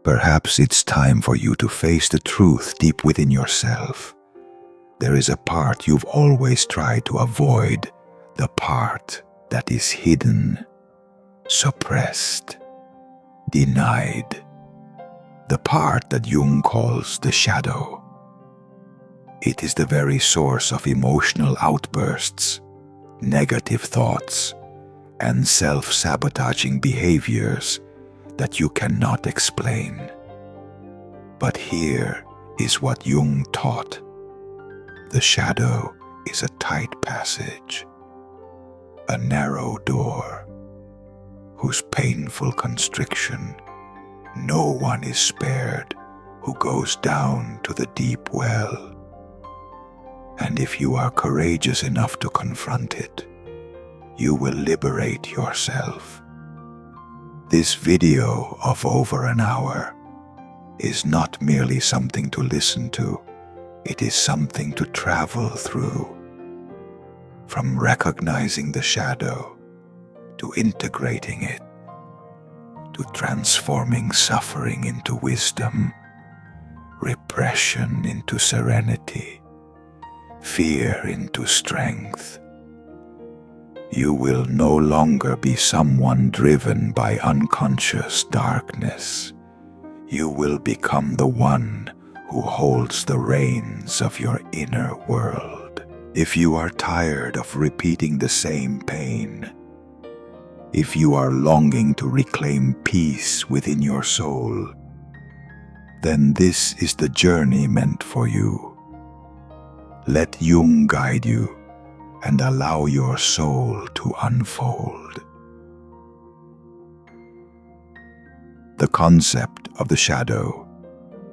Perhaps it's time for you to face the truth deep within yourself. There is a part you've always tried to avoid, the part that is hidden, suppressed, denied. The part that Jung calls the shadow. It is the very source of emotional outbursts, negative thoughts, and self-sabotaging behaviors that you cannot explain. But here is what Jung taught. The shadow is a tight passage, a narrow door, whose painful constriction no one is spared who goes down to the deep well. And if you are courageous enough to confront it, you will liberate yourself. This video of over an hour is not merely something to listen to, it is something to travel through. From recognizing the shadow, to integrating it, to transforming suffering into wisdom, repression into serenity, fear into strength. You will no longer be someone driven by unconscious darkness. You will become the one who holds the reins of your inner world. If you are tired of repeating the same pain, if you are longing to reclaim peace within your soul, then this is the journey meant for you. Let Jung guide you and allow your soul to unfold. The concept of the shadow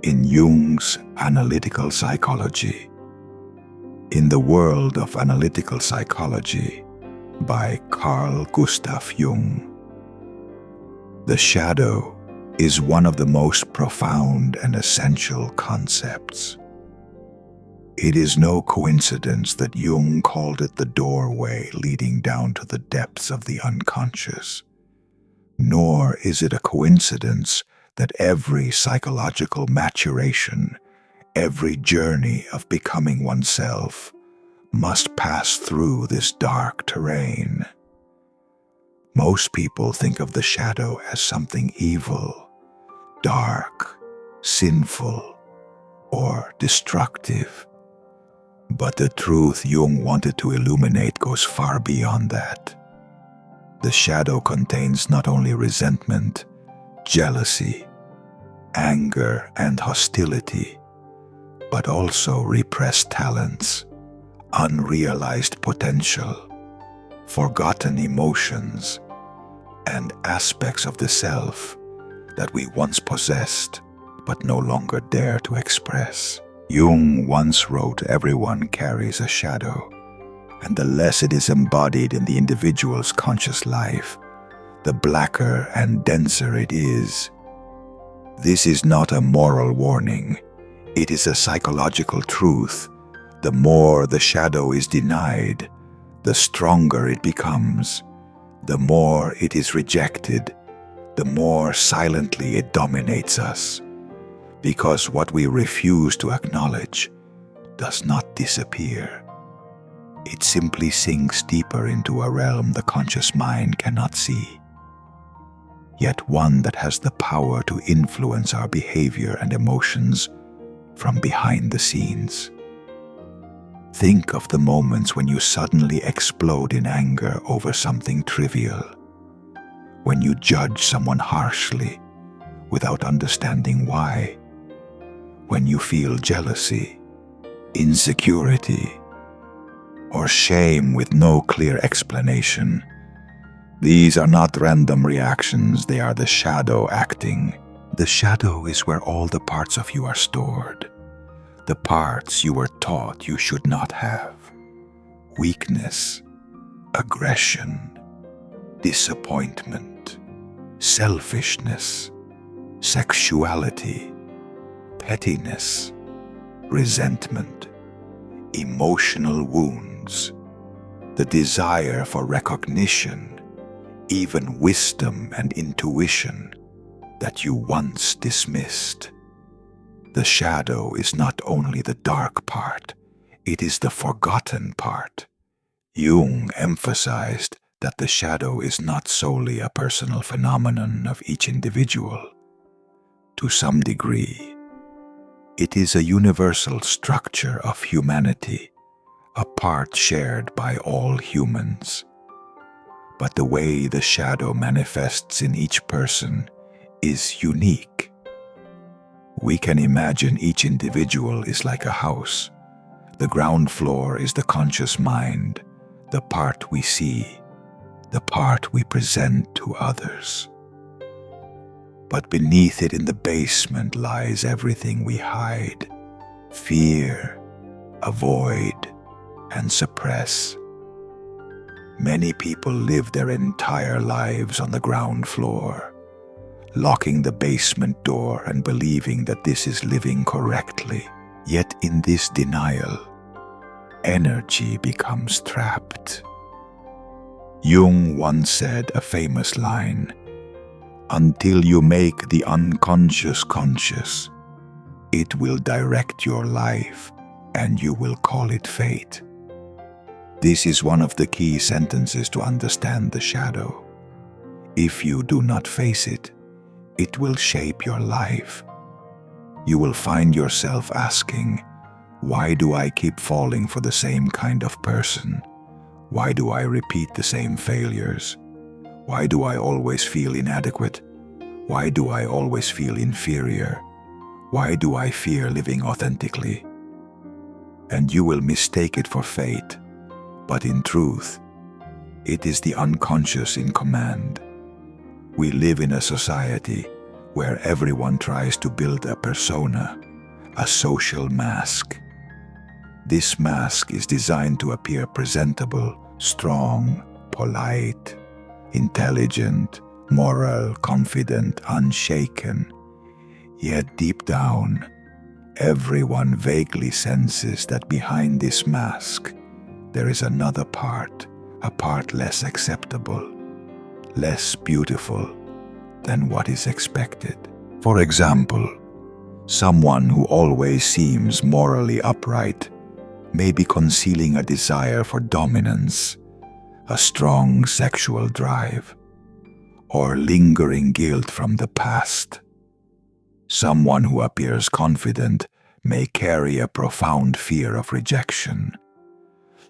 in Jung's analytical psychology. In the World of Analytical Psychology by Carl Gustav Jung. The shadow is one of the most profound and essential concepts. It is no coincidence that Jung called it the doorway leading down to the depths of the unconscious. Nor is it a coincidence that every psychological maturation, every journey of becoming oneself, must pass through this dark terrain. Most people think of the shadow as something evil, dark, sinful, or destructive. But the truth Jung wanted to illuminate goes far beyond that. The shadow contains not only resentment, jealousy, anger, and hostility, but also repressed talents, unrealized potential, forgotten emotions, and aspects of the self that we once possessed but no longer dare to express. Jung once wrote, "Everyone carries a shadow, and the less it is embodied in the individual's conscious life, the blacker and denser it is." This is not a moral warning, it is a psychological truth. The more the shadow is denied, the stronger it becomes. The more it is rejected, the more silently it dominates us. Because what we refuse to acknowledge does not disappear. It simply sinks deeper into a realm the conscious mind cannot see, yet one that has the power to influence our behavior and emotions from behind the scenes. Think of the moments when you suddenly explode in anger over something trivial, when you judge someone harshly without understanding why, when you feel jealousy, insecurity, or shame with no clear explanation. These are not random reactions, they are the shadow acting. The shadow is where all the parts of you are stored, the parts you were taught you should not have. Weakness, aggression, disappointment, selfishness, sexuality, pettiness, resentment, emotional wounds, the desire for recognition, even wisdom and intuition. that you once dismissed. The shadow is not only the dark part, it is the forgotten part. Jung emphasized that the shadow is not solely a personal phenomenon of each individual. To some degree, it is a universal structure of humanity, a part shared by all humans. But the way the shadow manifests in each person is unique. We can imagine each individual is like a house. The ground floor is the conscious mind, the part we see, the part we present to others. But beneath it in the basement lies everything we hide, fear, avoid, and suppress. Many people live their entire lives on the ground floor, locking the basement door and believing that this is living correctly. Yet in this denial, energy becomes trapped. Jung once said a famous line, "Until you make the unconscious conscious, it will direct your life and you will call it fate." This is one of the key sentences to understand the shadow. If you do not face it, it will shape your life. You will find yourself asking, why do I keep falling for the same kind of person? Why do I repeat the same failures? Why do I always feel inadequate? Why do I always feel inferior? Why do I fear living authentically? And you will mistake it for fate, but in truth, it is the unconscious in command. We live in a society where everyone tries to build a persona, a social mask. This mask is designed to appear presentable, strong, polite, intelligent, moral, confident, unshaken. Yet deep down, everyone vaguely senses that behind this mask, there is another part, a part less acceptable, less beautiful than what is expected. For example, someone who always seems morally upright may be concealing a desire for dominance, a strong sexual drive, or lingering guilt from the past. Someone who appears confident may carry a profound fear of rejection.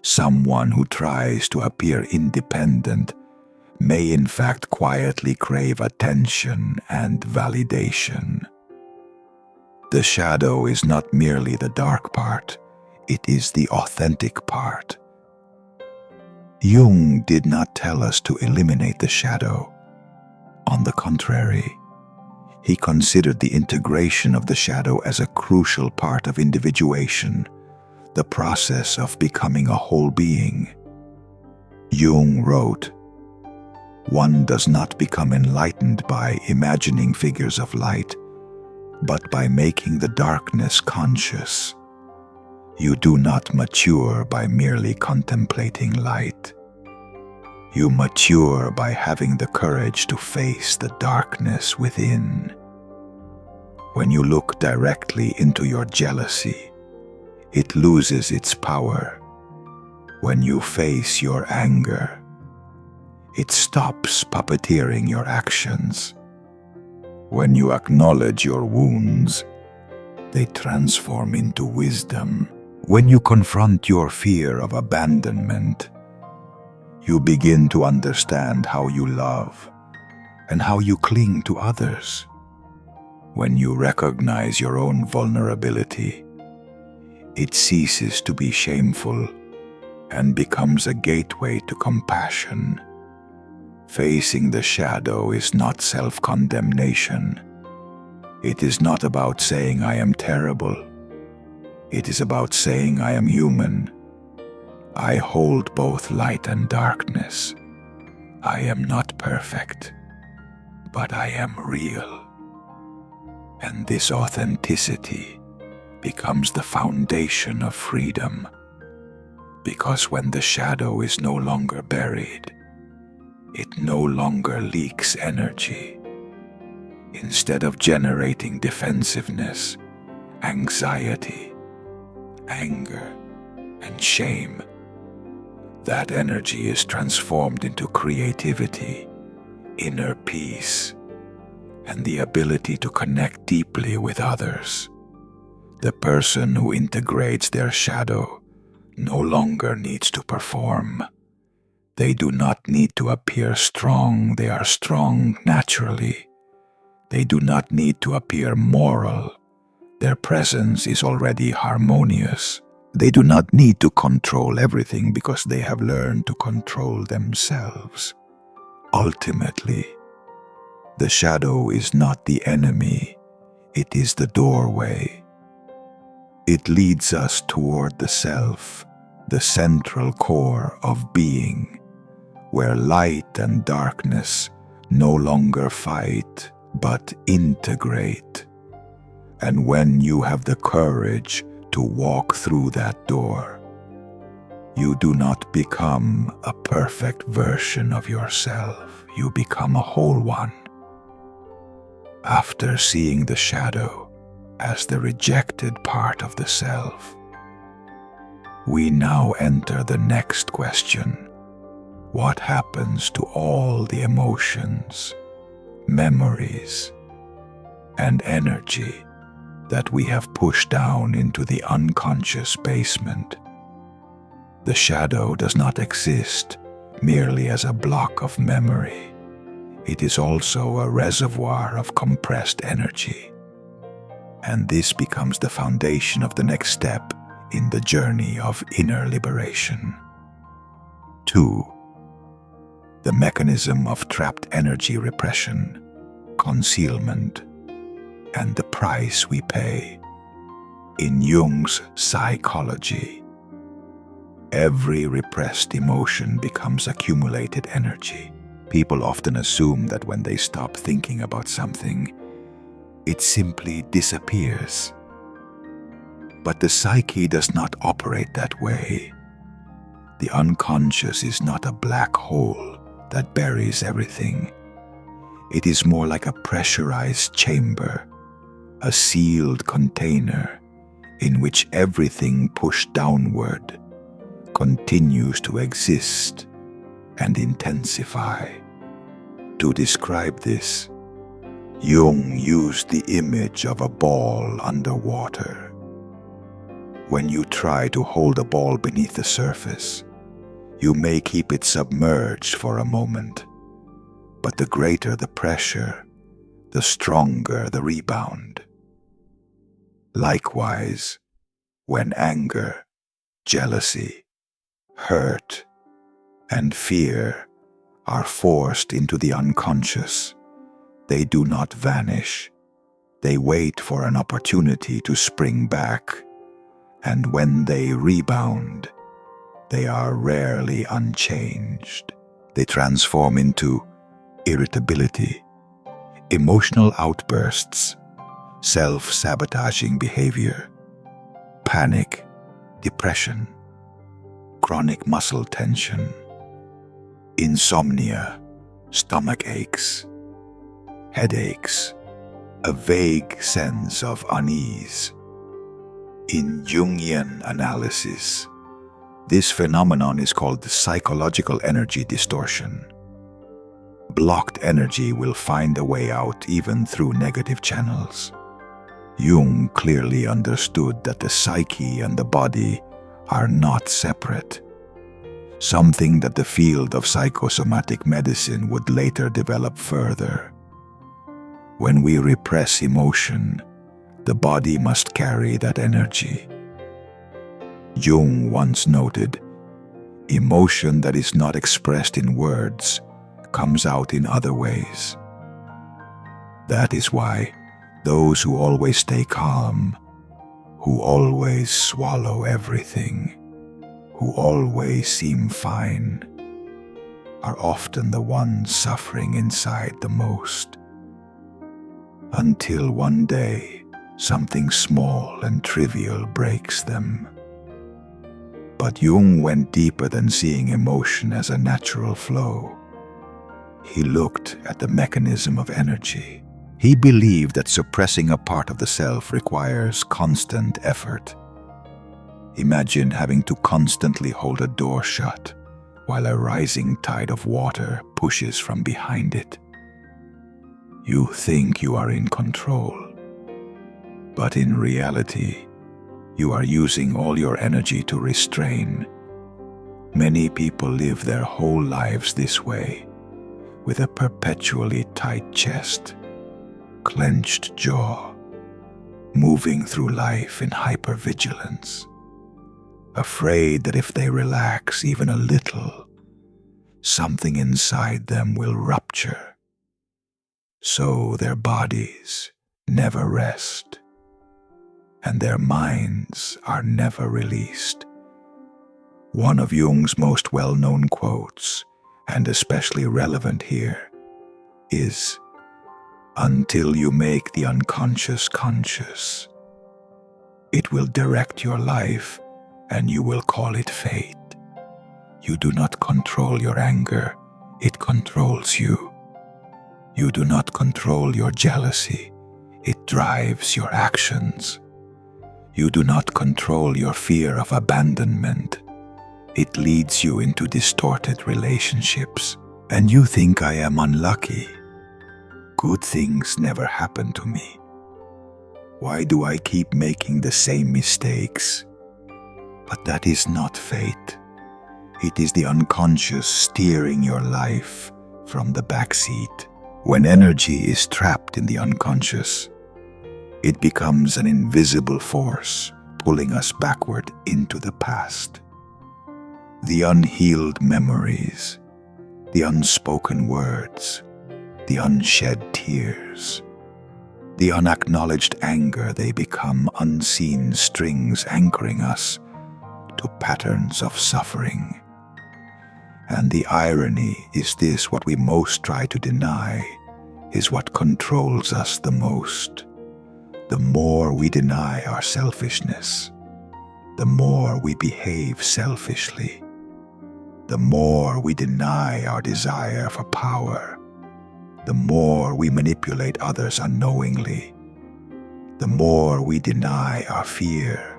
Someone who tries to appear independent may in fact quietly crave attention and validation. The shadow is not merely the dark part, it is the authentic part. Jung did not tell us to eliminate the shadow. On the contrary, he considered the integration of the shadow as a crucial part of individuation, the process of becoming a whole being. Jung wrote, "One does not become enlightened by imagining figures of light, but by making the darkness conscious. You do not mature by merely contemplating light. You mature by having the courage to face the darkness within. When you look directly into your jealousy, it loses its power. When you face your anger, it stops puppeteering your actions. When you acknowledge your wounds, they transform into wisdom. When you confront your fear of abandonment, you begin to understand how you love and how you cling to others. When you recognize your own vulnerability, it ceases to be shameful and becomes a gateway to compassion. Facing the shadow is not self-condemnation. It is not about saying I am terrible. It is about saying I am human. I hold both light and darkness. I am not perfect, but I am real. And this authenticity becomes the foundation of freedom, because when the shadow is no longer buried, it no longer leaks energy. instead of generating defensiveness, anxiety, anger, and shame. That energy is transformed into creativity, inner peace, and the ability to connect deeply with others. The person who integrates their shadow no longer needs to perform. They do not need to appear strong, they are strong naturally. They do not need to appear moral. Their presence is already harmonious. They do not need to control everything because they have learned to control themselves. Ultimately, the shadow is not the enemy, it is the doorway. It leads us toward the self, the central core of being, where light and darkness no longer fight but integrate. And when you have the courage to walk through that door, you do not become a perfect version of yourself, you become a whole one. After seeing the shadow as the rejected part of the self, we now enter the next question. What happens to all the emotions, memories, and energy that we have pushed down into the unconscious basement? The shadow does not exist merely as a block of memory. It is also a reservoir of compressed energy. And this becomes the foundation of the next step in the journey of inner liberation. 2. The mechanism of trapped energy repression, concealment, and the price we pay. In Jung's psychology, every repressed emotion becomes accumulated energy. People often assume that when they stop thinking about something, it simply disappears. But the psyche does not operate that way. The unconscious is not a black hole that buries everything. It is more like a pressurized chamber, a sealed container in which everything pushed downward continues to exist and intensify. To describe this, Jung used the image of a ball underwater. When you try to hold a ball beneath the surface, you may keep it submerged for a moment, but the greater the pressure, the stronger the rebound. Likewise, when anger, jealousy, hurt, and fear are forced into the unconscious, they do not vanish. They wait for an opportunity to spring back, and when they rebound, they are rarely unchanged. They transform into irritability, emotional outbursts, self-sabotaging behavior, panic, depression, chronic muscle tension, insomnia, stomach aches, headaches, a vague sense of unease. In Jungian analysis, this phenomenon is called psychological energy distortion. Blocked energy will find a way out even through negative channels. Jung clearly understood that the psyche and the body are not separate, something that the field of psychosomatic medicine would later develop further. When we repress emotion, the body must carry that energy. Jung once noted, emotion that is not expressed in words comes out in other ways. That is why those who always stay calm, who always swallow everything, who always seem fine, are often the ones suffering inside the most. Until one day, something small and trivial breaks them. But Jung went deeper than seeing emotion as a natural flow. He looked at the mechanism of energy. He believed that suppressing a part of the self requires constant effort. Imagine having to constantly hold a door shut while a rising tide of water pushes from behind it. You think you are in control, but in reality, you are using all your energy to restrain. Many people live their whole lives this way, with a perpetually tight chest, clenched jaw, moving through life in hypervigilance, afraid that if they relax even a little, something inside them will rupture. So their bodies never rest, and their minds are never released. One of Jung's most well-known quotes, and especially relevant here, is, "Until you make the unconscious conscious, it will direct your life and you will call it fate. You do not control your anger, it controls you. You do not control your jealousy, it drives your actions. You do not control your fear of abandonment, it leads you into distorted relationships. And you think I am unlucky. Good things never happen to me. Why do I keep making the same mistakes?" But that is not fate. It is the unconscious steering your life from the backseat. When energy is trapped in the unconscious, it becomes an invisible force pulling us backward into the past. The unhealed memories, the unspoken words, the unshed tears, the unacknowledged anger, they become unseen strings anchoring us to patterns of suffering. And the irony is this: what we most try to deny is what controls us the most. The more we deny our selfishness, the more we behave selfishly. The more we deny our desire for power, the more we manipulate others unknowingly. The more we deny our fear,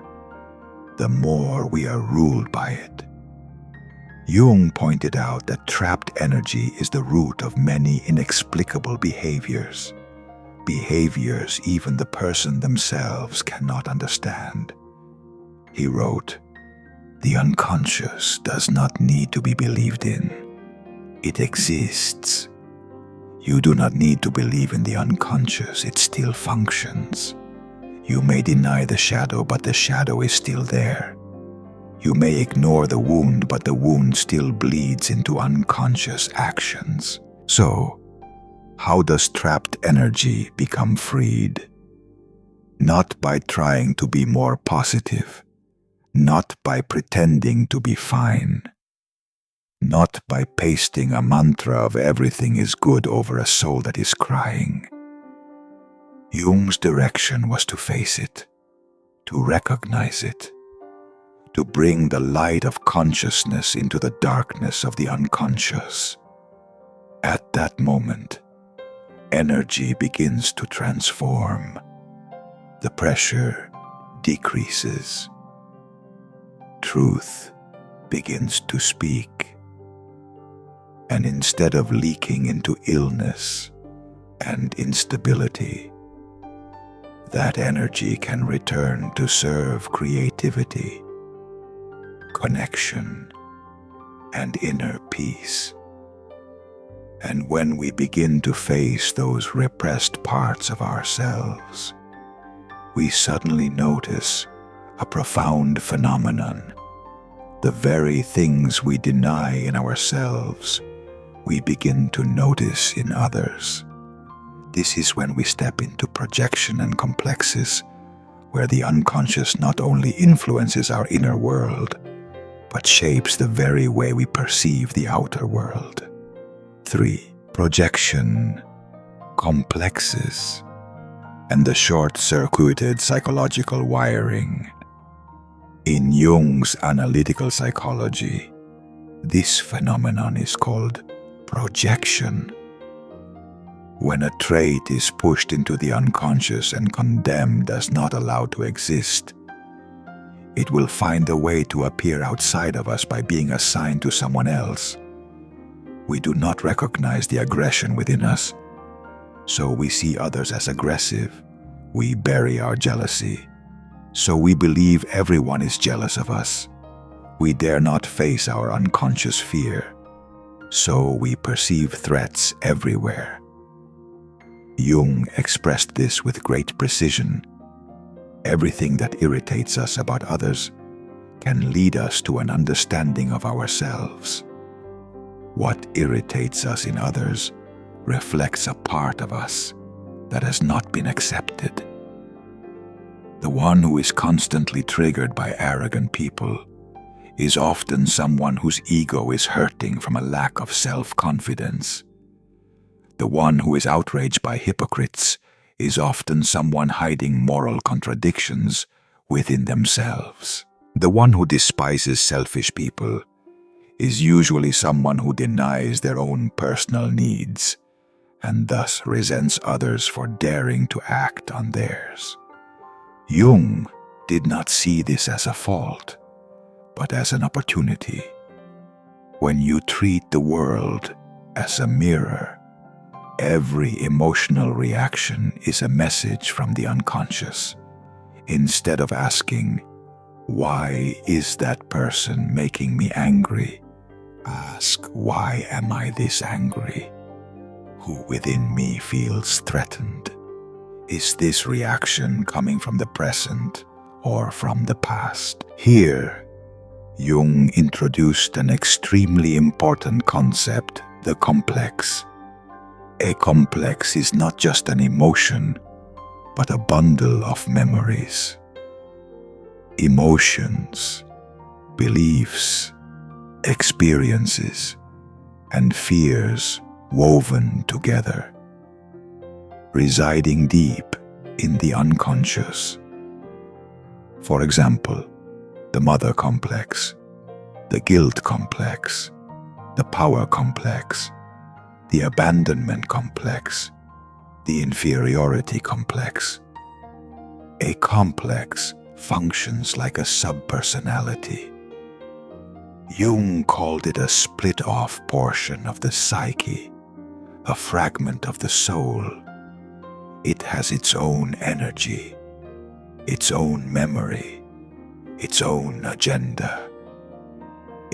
the more we are ruled by it. Jung pointed out that trapped energy is the root of many inexplicable behaviors even the person themselves cannot understand. He wrote, "The unconscious does not need to be believed in. It exists. You do not need to believe in the unconscious, it still functions. You may deny the shadow, but the shadow is still there. You may ignore the wound, but the wound still bleeds into unconscious actions." So, how does trapped energy become freed? Not by trying to be more positive, not by pretending to be fine, not by pasting a mantra of everything is good over a soul that is crying. Jung's direction was to face it, to recognize it, to bring the light of consciousness into the darkness of the unconscious. At that moment, energy begins to transform. The pressure decreases. Truth begins to speak. And instead of leaking into illness and instability, that energy can return to serve creativity, connection, and inner peace. And when we begin to face those repressed parts of ourselves, we suddenly notice a profound phenomenon. The very things we deny in ourselves, we begin to notice in others. This is when we step into projection and complexes, where the unconscious not only influences our inner world, but shapes the very way we perceive the outer world. 3. Projection, complexes, and the short-circuited psychological wiring. In Jung's analytical psychology, this phenomenon is called projection. When a trait is pushed into the unconscious and condemned as not allowed to exist, it will find a way to appear outside of us by being assigned to someone else. We do not recognize the aggression within us, so we see others as aggressive. We bury our jealousy, so we believe everyone is jealous of us. We dare not face our unconscious fear, so we perceive threats everywhere. Jung expressed this with great precision. Everything that irritates us about others can lead us to an understanding of ourselves. What irritates us in others reflects a part of us that has not been accepted. The one who is constantly triggered by arrogant people is often someone whose ego is hurting from a lack of self-confidence. The one who is outraged by hypocrites is often someone hiding moral contradictions within themselves. The one who despises selfish people is usually someone who denies their own personal needs and thus resents others for daring to act on theirs. Jung did not see this as a fault, but as an opportunity. When you treat the world as a mirror, every emotional reaction is a message from the unconscious. Instead of asking, "Why is that person making me angry?" ask, "Why am I this angry? Who within me feels threatened? Is this reaction coming from the present or from the past?" Here, Jung introduced an extremely important concept, the complex. A complex is not just an emotion, but a bundle of memories. Emotions, beliefs, experiences, and fears woven together, residing deep in the unconscious. For example, the mother complex, the guilt complex, the power complex, the abandonment complex, the inferiority complex. A complex functions like a subpersonality. Jung called it a split-off portion of the psyche, a fragment of the soul. It has its own energy, its own memory, its own agenda.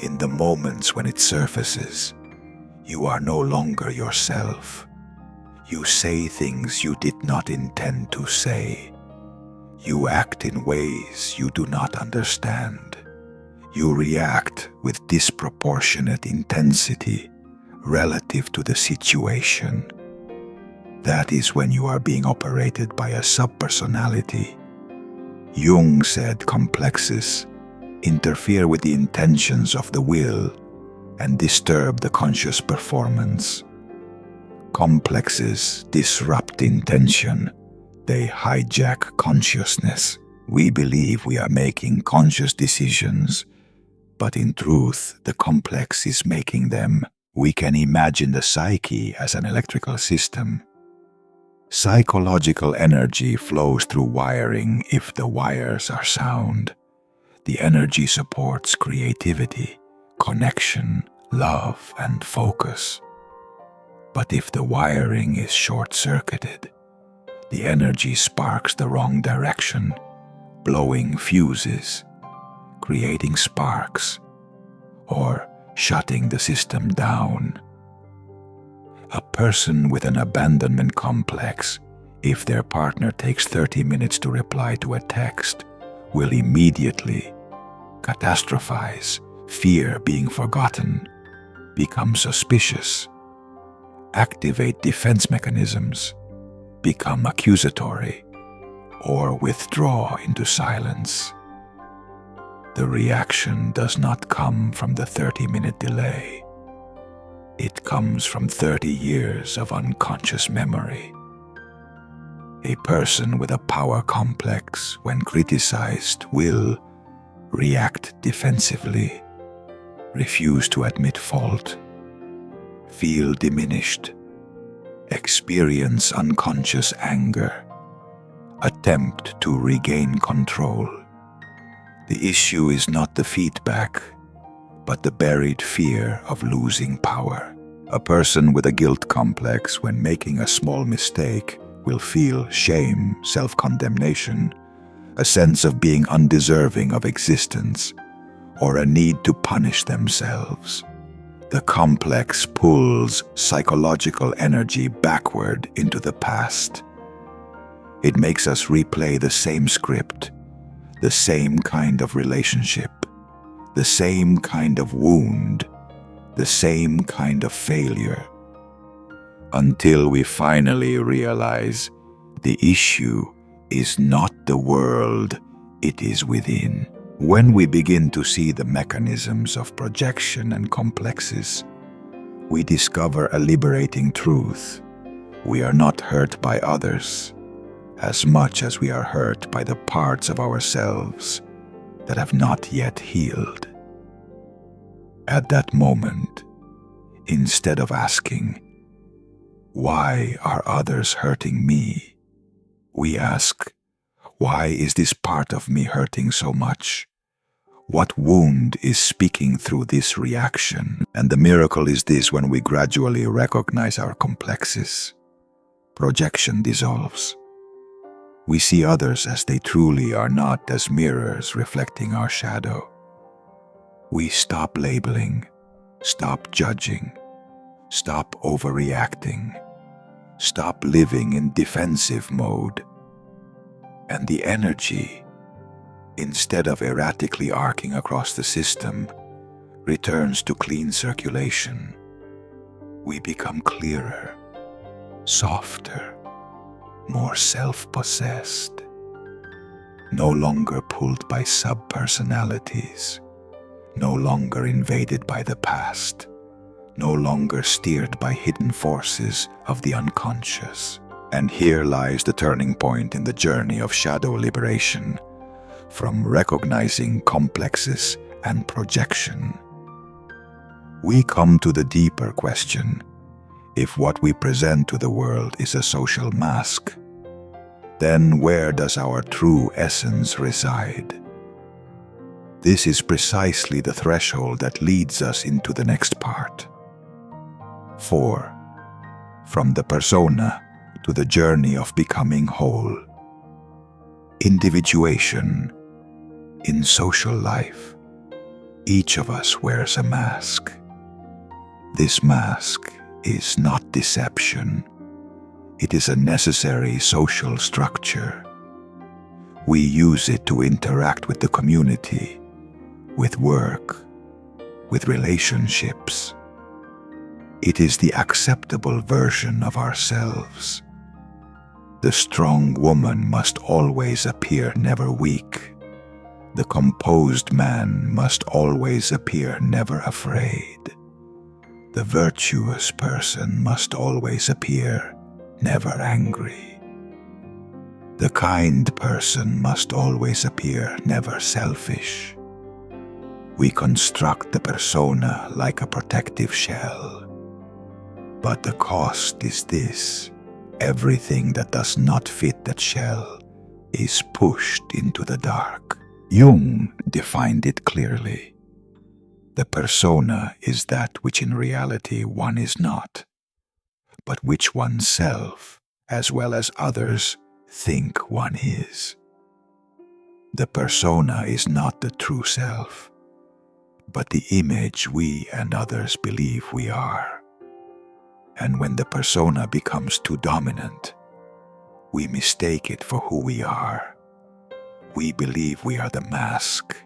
In the moments when it surfaces, you are no longer yourself. You say things you did not intend to say. You act in ways you do not understand. You react with disproportionate intensity relative to the situation. That is when you are being operated by a subpersonality. Jung said complexes interfere with the intentions of the will and disturb the conscious performance. Complexes disrupt intention. They hijack consciousness. We believe we are making conscious decisions, but in truth, the complex is making them. We can imagine the psyche as an electrical system. Psychological energy flows through wiring if the wires are sound. The energy supports creativity, connection, love, and focus. But if the wiring is short-circuited, the energy sparks the wrong direction, blowing fuses, creating sparks, or shutting the system down. A person with an abandonment complex, if their partner takes 30 minutes to reply to a text, will immediately catastrophize, fear being forgotten, become suspicious, activate defense mechanisms, become accusatory, or withdraw into silence. The reaction does not come from the 30-minute delay. It comes from 30 years of unconscious memory. A person with a power complex, when criticized, will react defensively, refuse to admit fault, feel diminished, experience unconscious anger, attempt to regain control. The issue is not the feedback, but the buried fear of losing power. A person with a guilt complex, when making a small mistake, will feel shame, self-condemnation, a sense of being undeserving of existence, or a need to punish themselves. The complex pulls psychological energy backward into the past. It makes us replay the same script, the same kind of relationship, the same kind of wound, the same kind of failure, until we finally realize the issue is not the world, it is within. When we begin to see the mechanisms of projection and complexes, we discover a liberating truth. We are not hurt by others as much as we are hurt by the parts of ourselves that have not yet healed. At that moment, instead of asking, "Why are others hurting me?" we ask, "Why is this part of me hurting so much? What wound is speaking through this reaction?" And the miracle is this: when we gradually recognize our complexes, projection dissolves. We see others as they truly are, not as mirrors reflecting our shadow. We stop labeling, stop judging, stop overreacting, stop living in defensive mode. And the energy, instead of erratically arcing across the system, returns to clean circulation. We become clearer, softer, more self-possessed, no longer pulled by sub-personalities, no longer invaded by the past, no longer steered by hidden forces of the unconscious. And here lies the turning point in the journey of shadow liberation, from recognizing complexes and projection. We come to the deeper question: if what we present to the world is a social mask, then where does our true essence reside? This is precisely the threshold that leads us into the next part. 4. From the persona to the journey of becoming whole. Individuation. In social life, each of us wears a mask. This mask is not deception. It is a necessary social structure. We use it to interact with the community, with work, with relationships. It is the acceptable version of ourselves. The strong woman must always appear never weak. The composed man must always appear never afraid. The virtuous person must always appear never angry. The kind person must always appear never selfish. We construct the persona like a protective shell. But the cost is this: everything that does not fit that shell is pushed into the dark. Jung defined it clearly. The persona is that which in reality one is not, but which oneself, as well as others, think one is. The persona is not the true self, but the image we and others believe we are. And when the persona becomes too dominant, we mistake it for who we are. We believe we are the mask.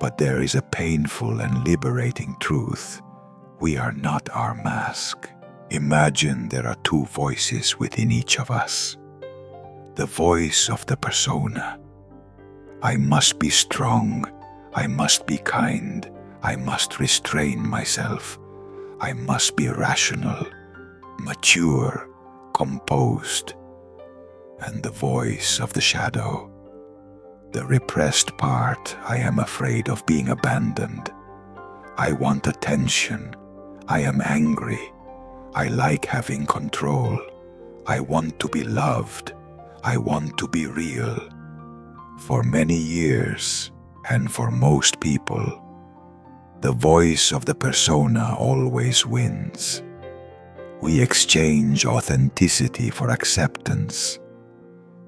But there is a painful and liberating truth: we are not our mask. Imagine there are two voices within each of us. The voice of the persona: I must be strong, I must be kind, I must restrain myself, I must be rational, mature, composed. And the voice of the shadow, the repressed part: I am afraid of being abandoned, I want attention, I am angry, I like having control. I want to be loved. I want to be real. For many years, and for most people, the voice of the persona always wins. We exchange authenticity for acceptance.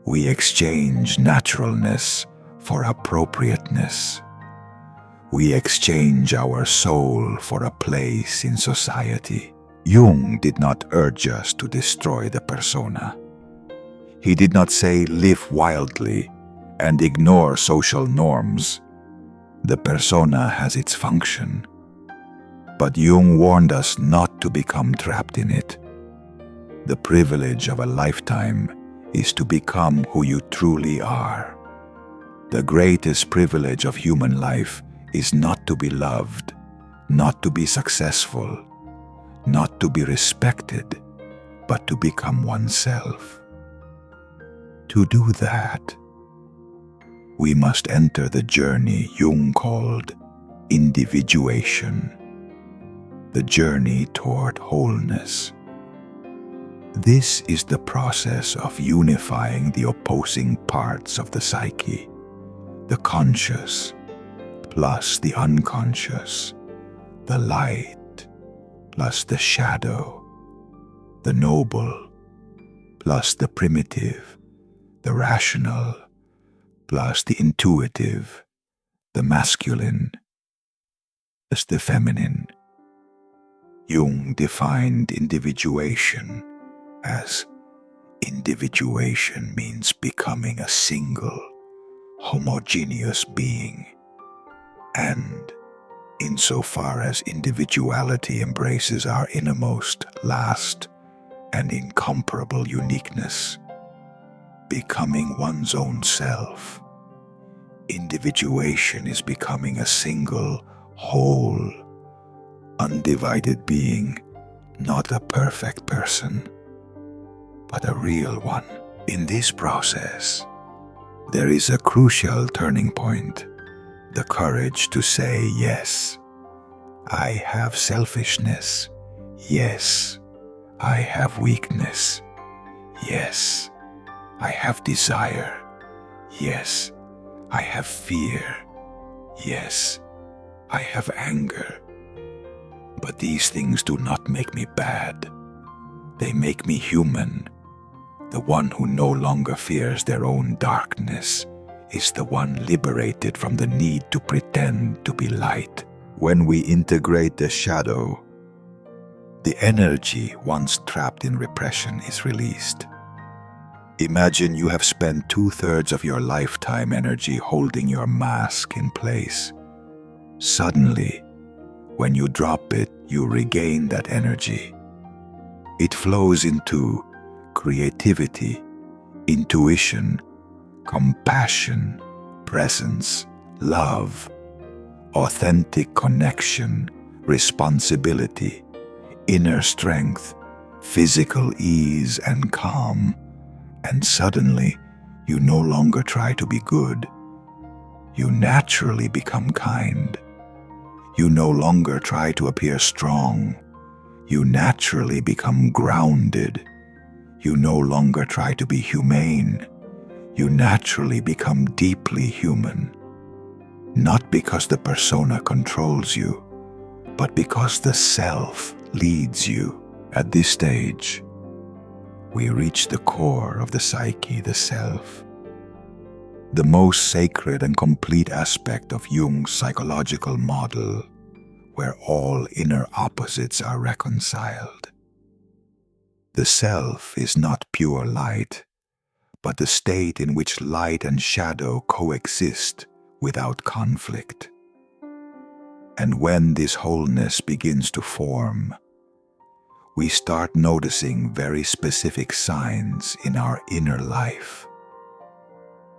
We exchange naturalness for appropriateness. We exchange our soul for a place in society. Jung did not urge us to destroy the persona. He did not say live wildly and ignore social norms. The persona has its function. But Jung warned us not to become trapped in it. The privilege of a lifetime is to become who you truly are. The greatest privilege of human life is not to be loved, not to be successful, not to be respected, but to become oneself. To do that, we must enter the journey Jung called individuation, the journey toward wholeness. This is the process of unifying the opposing parts of the psyche, the conscious plus the unconscious, the light plus the shadow, the noble plus the primitive, the rational plus the intuitive, the masculine plus the feminine. Jung defined individuation as individuation means becoming a single, homogeneous being, and insofar as individuality embraces our innermost, last, and incomparable uniqueness, becoming one's own self. Individuation is becoming a single, whole, undivided being, not a perfect person, but a real one. In this process, there is a crucial turning point, the courage to say yes. I have selfishness. Yes. I have weakness. Yes. I have desire. Yes. I have fear. Yes. I have anger. But these things do not make me bad. They make me human. The one who no longer fears their own darkness is the one liberated from the need to pretend to be light. When we integrate the shadow, the energy once trapped in repression is released. Imagine you have spent 2/3 of your lifetime energy holding your mask in place. Suddenly, when you drop it, you regain that energy. It flows into creativity, intuition, compassion, presence, love, authentic connection, responsibility, inner strength, physical ease and calm, and suddenly you no longer try to be good. You naturally become kind. You no longer try to appear strong. You naturally become grounded. You no longer try to be humane. You naturally become deeply human. Not because the persona controls you, but because the self leads you. At this stage, we reach the core of the psyche, the self, the most sacred and complete aspect of Jung's psychological model, where all inner opposites are reconciled. The self is not pure light, but the state in which light and shadow coexist without conflict. And when this wholeness begins to form, we start noticing very specific signs in our inner life.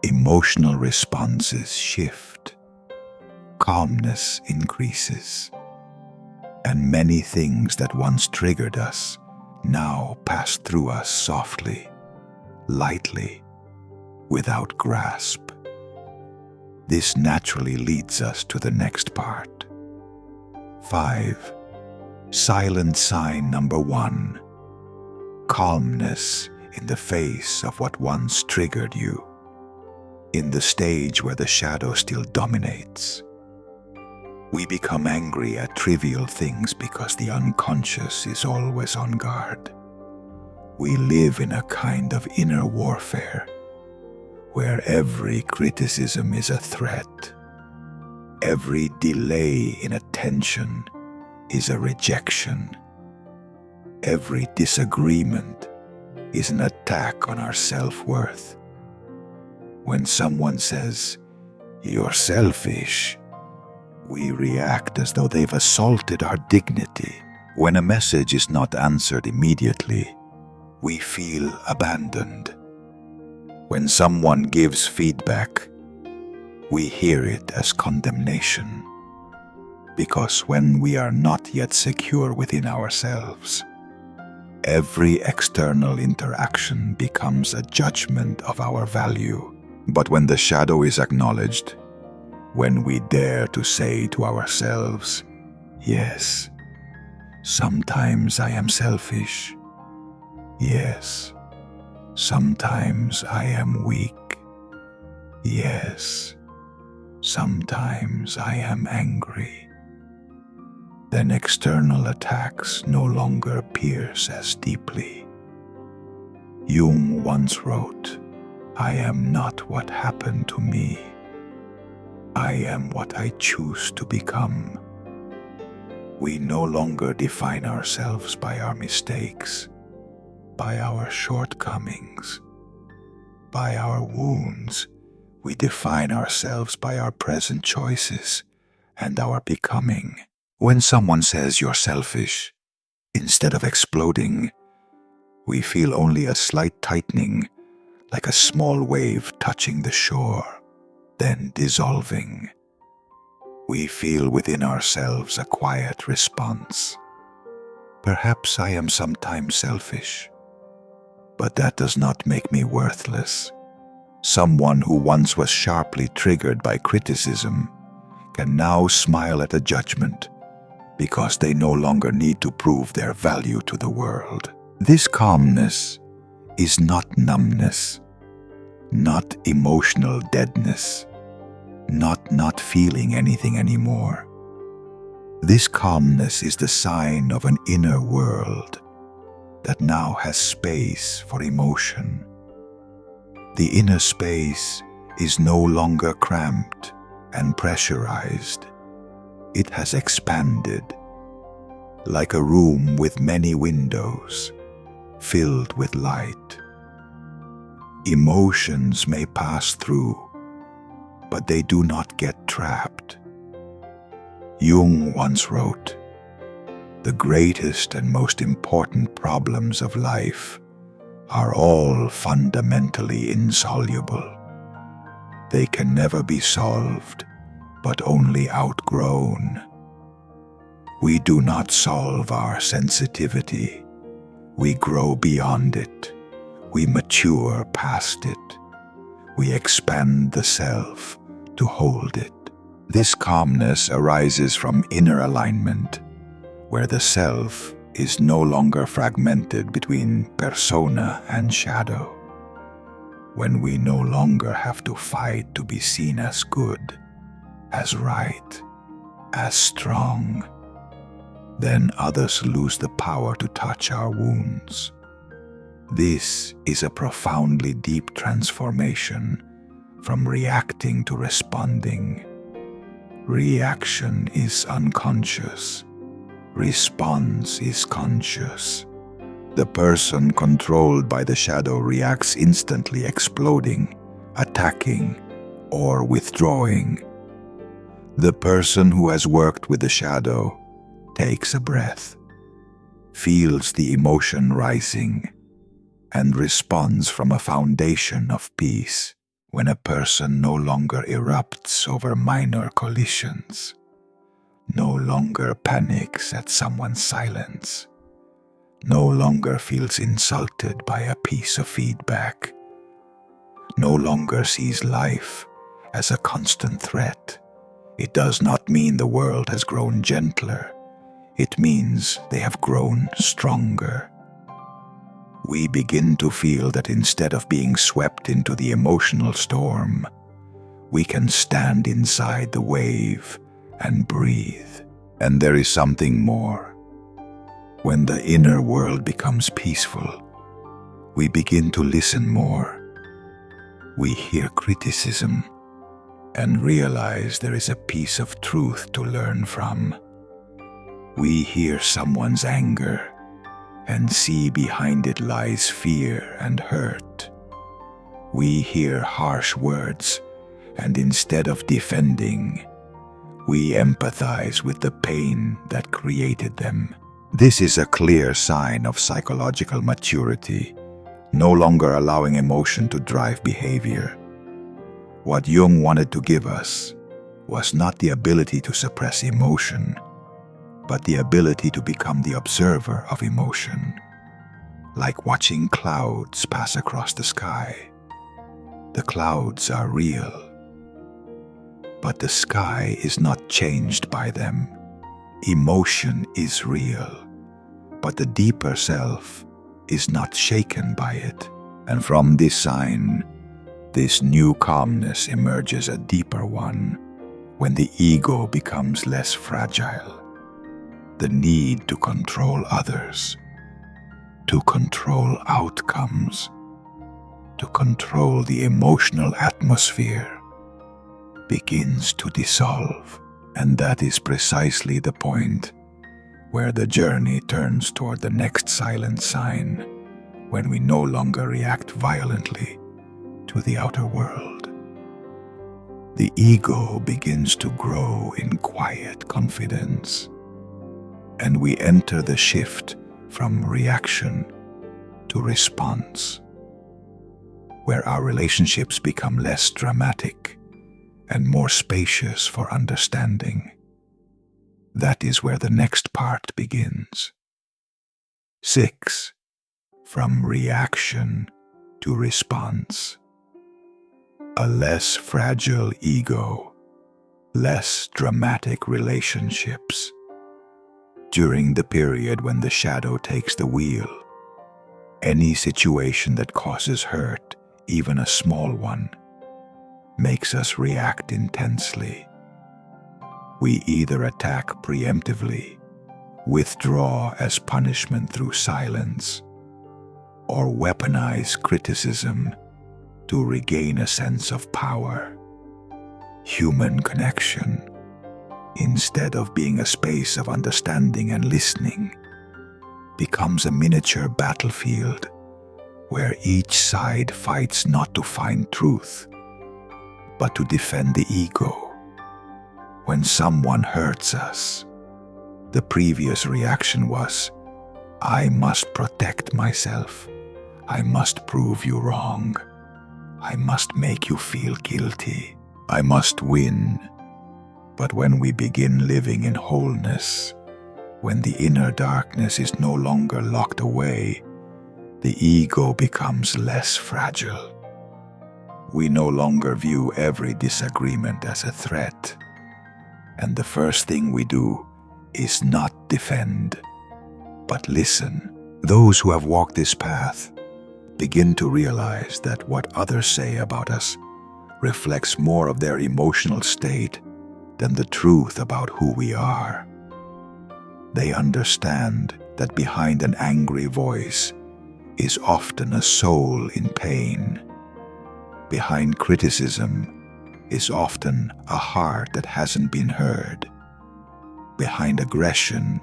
Emotional responses shift, calmness increases, and many things that once triggered us now pass through us softly, lightly, without grasp. This naturally leads us to the next part. 5. Silent sign number 1. Calmness in the face of what once triggered you. In the stage where the shadow still dominates. We become angry at trivial things because the unconscious is always on guard. We live in a kind of inner warfare, where every criticism is a threat. Every delay in attention is a rejection. Every disagreement is an attack on our self-worth. When someone says, "You're selfish," we react as though they've assaulted our dignity. When a message is not answered immediately, we feel abandoned. When someone gives feedback, we hear it as condemnation. Because when we are not yet secure within ourselves, every external interaction becomes a judgment of our value. But when the shadow is acknowledged, when we dare to say to ourselves, "Yes, sometimes I am selfish. Yes, sometimes I am weak. Yes, sometimes I am angry," then external attacks no longer pierce as deeply. Jung once wrote, "I am not what happened to me. I am what I choose to become." We no longer define ourselves by our mistakes, by our shortcomings, by our wounds. We define ourselves by our present choices and our becoming. When someone says you're selfish, instead of exploding, we feel only a slight tightening, like a small wave touching the shore, then dissolving. We feel within ourselves a quiet response. Perhaps I am sometimes selfish, but that does not make me worthless. Someone who once was sharply triggered by criticism can now smile at a judgment because they no longer need to prove their value to the world. This calmness is not numbness, not emotional deadness, not feeling anything anymore. This calmness is the sign of an inner world that now has space for emotion. The inner space is no longer cramped and pressurized. It has expanded, like a room with many windows, filled with light. Emotions may pass through, but they do not get trapped. Jung once wrote, "The greatest and most important problems of life are all fundamentally insoluble. They can never be solved, but only outgrown." We do not solve our sensitivity. We grow beyond it. We mature past it. We expand the self to hold it. This calmness arises from inner alignment, where the self is no longer fragmented between persona and shadow. When we no longer have to fight to be seen as good, as right, as strong, then others lose the power to touch our wounds. This is a profoundly deep transformation from reacting to responding. Reaction is unconscious. Response is conscious. The person controlled by the shadow reacts instantly, exploding, attacking, or withdrawing. The person who has worked with the shadow takes a breath, feels the emotion rising, and responds from a foundation of peace. When a person no longer erupts over minor collisions, no longer panics at someone's silence, no longer feels insulted by a piece of feedback, no longer sees life as a constant threat, it does not mean the world has grown gentler. It means they have grown stronger. We begin to feel that instead of being swept into the emotional storm, we can stand inside the wave and breathe. And there is something more. When the inner world becomes peaceful, we begin to listen more. We hear criticism and realize there is a piece of truth to learn from. We hear someone's anger and see behind it lies fear and hurt. We hear harsh words, and instead of defending, we empathize with the pain that created them. This is a clear sign of psychological maturity, no longer allowing emotion to drive behavior. What Jung wanted to give us was not the ability to suppress emotion, but the ability to become the observer of emotion, like watching clouds pass across the sky. The clouds are real, but the sky is not changed by them. Emotion is real, but the deeper self is not shaken by it. And from this sign, this new calmness emerges a deeper one when the ego becomes less fragile. The need to control others, to control outcomes, to control the emotional atmosphere begins to dissolve. And that is precisely the point where the journey turns toward the next silent sign, when we no longer react violently to the outer world. The ego begins to grow in quiet confidence, and we enter the shift from reaction to response, where our relationships become less dramatic and more spacious for understanding. That is where the next part begins. 6. From reaction to response. A less fragile ego, less dramatic relationships. During the period when the shadow takes the wheel, any situation that causes hurt, even a small one, makes us react intensely. We either attack preemptively, withdraw as punishment through silence, or weaponize criticism to regain a sense of power. Human connection, instead of being a space of understanding and listening, becomes a miniature battlefield where each side fights not to find truth, but to defend the ego. When someone hurts us, the previous reaction was, I must protect myself. I must prove you wrong. I must make you feel guilty. I must win. But when we begin living in wholeness, when the inner darkness is no longer locked away, the ego becomes less fragile. We no longer view every disagreement as a threat, and the first thing we do is not defend, but listen. Those who have walked this path begin to realize that what others say about us reflects more of their emotional state than the truth about who we are. They understand that behind an angry voice is often a soul in pain. Behind criticism is often a heart that hasn't been heard. Behind aggression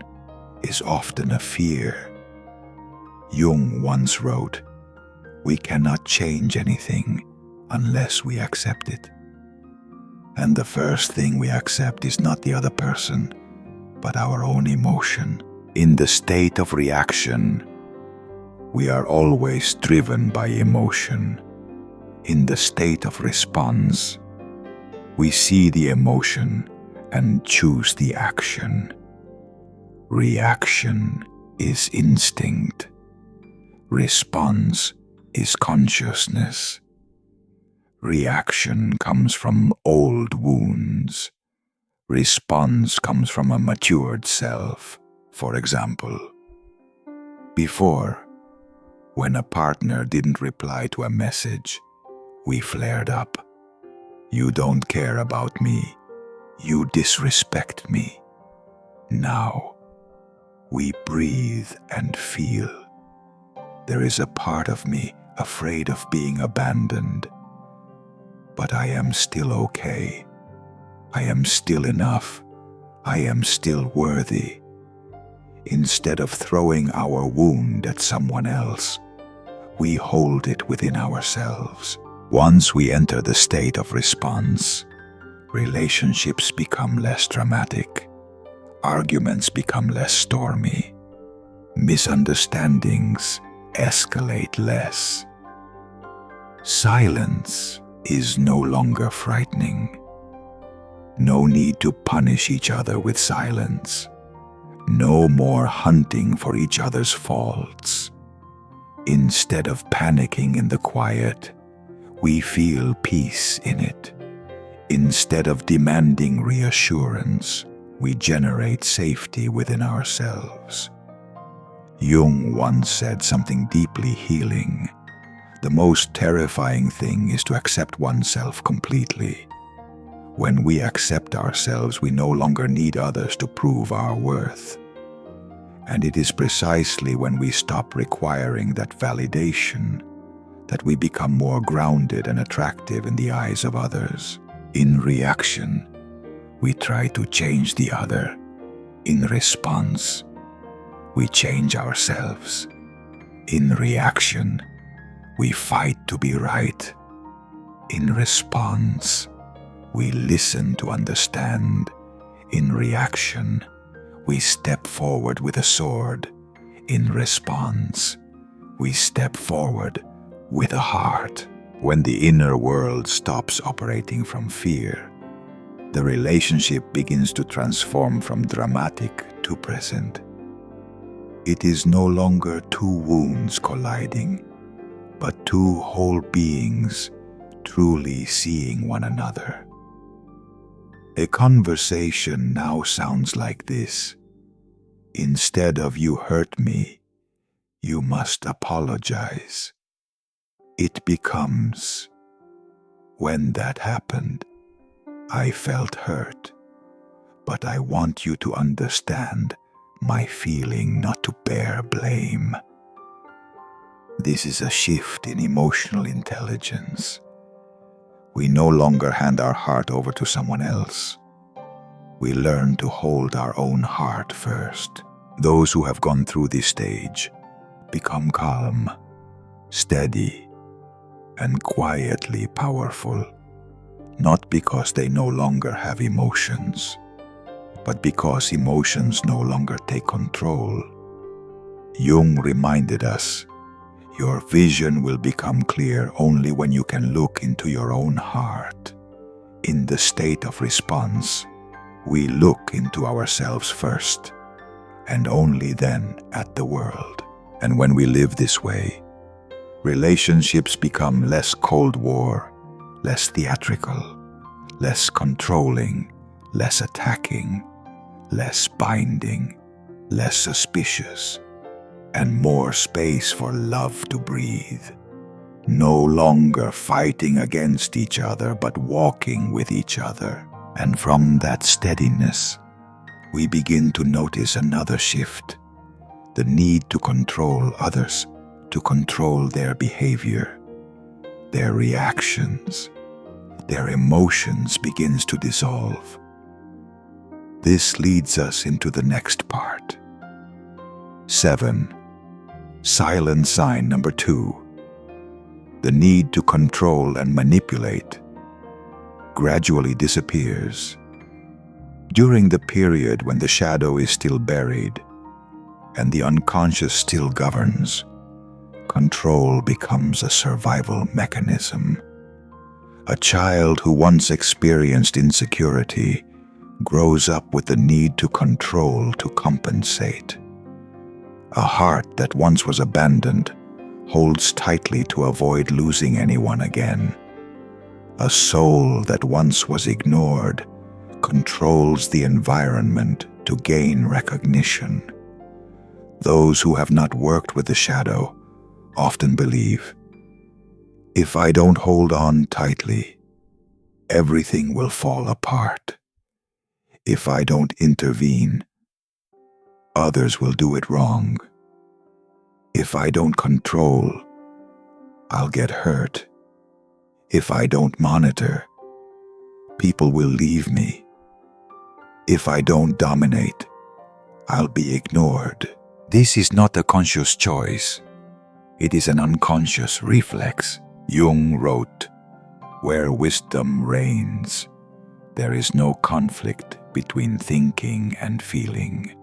is often a fear. Jung once wrote, "We cannot change anything unless we accept it." And the first thing we accept is not the other person, but our own emotion. In the state of reaction, we are always driven by emotion. In the state of response, we see the emotion and choose the action. Reaction is instinct. Response is consciousness. Reaction comes from old wounds. Response comes from a matured self. For example, before, when a partner didn't reply to a message, we flared up. You don't care about me. You disrespect me. Now, we breathe and feel. There is a part of me afraid of being abandoned. But I am still okay. I am still enough. I am still worthy. Instead of throwing our wound at someone else, we hold it within ourselves. Once we enter the state of response, relationships become less dramatic. Arguments become less stormy. Misunderstandings escalate less. Silence is no longer frightening. No need to punish each other with silence. No more hunting for each other's faults. Instead of panicking in the quiet, we feel peace in it. Instead of demanding reassurance, we generate safety within ourselves. Jung once said something deeply healing. The most terrifying thing is to accept oneself completely. When we accept ourselves, we no longer need others to prove our worth. And it is precisely when we stop requiring that validation that we become more grounded and attractive in the eyes of others. In reaction, we try to change the other. In response, we change ourselves. In reaction, we fight to be right. In response, we listen to understand. In reaction, we step forward with a sword. In response, we step forward with a heart. When the inner world stops operating from fear, the relationship begins to transform from dramatic to present. It is no longer two wounds colliding, but two whole beings truly seeing one another. A conversation now sounds like this. Instead of "you hurt me," you must apologize. It becomes, "When that happened, I felt hurt, but I want you to understand my feeling, not to bear blame." This is a shift in emotional intelligence. We no longer hand our heart over to someone else. We learn to hold our own heart first. Those who have gone through this stage become calm, steady, and quietly powerful, not because they no longer have emotions, but because emotions no longer take control. Jung reminded us, your vision will become clear only when you can look into your own heart. In the state of response, we look into ourselves first, and only then at the world. And when we live this way, relationships become less Cold War, less theatrical, less controlling, less attacking, less binding, less suspicious, and more space for love to breathe. No longer fighting against each other, but walking with each other. And from that steadiness, we begin to notice another shift. The need to control others, to control their behavior, their reactions, their emotions begins to dissolve. This leads us into the next part. 7. Silent sign number 2. The need to control and manipulate gradually disappears. During the period when the shadow is still buried and the unconscious still governs, control becomes a survival mechanism. A child who once experienced insecurity grows up with the need to control to compensate. A heart that once was abandoned holds tightly to avoid losing anyone again. A soul that once was ignored controls the environment to gain recognition. Those who have not worked with the shadow often believe, if I don't hold on tightly, everything will fall apart. If I don't intervene, others will do it wrong. If I don't control, I'll get hurt. If I don't monitor, people will leave me. If I don't dominate, I'll be ignored. This is not a conscious choice. It is an unconscious reflex. Jung wrote, "Where wisdom reigns, there is no conflict between thinking and feeling."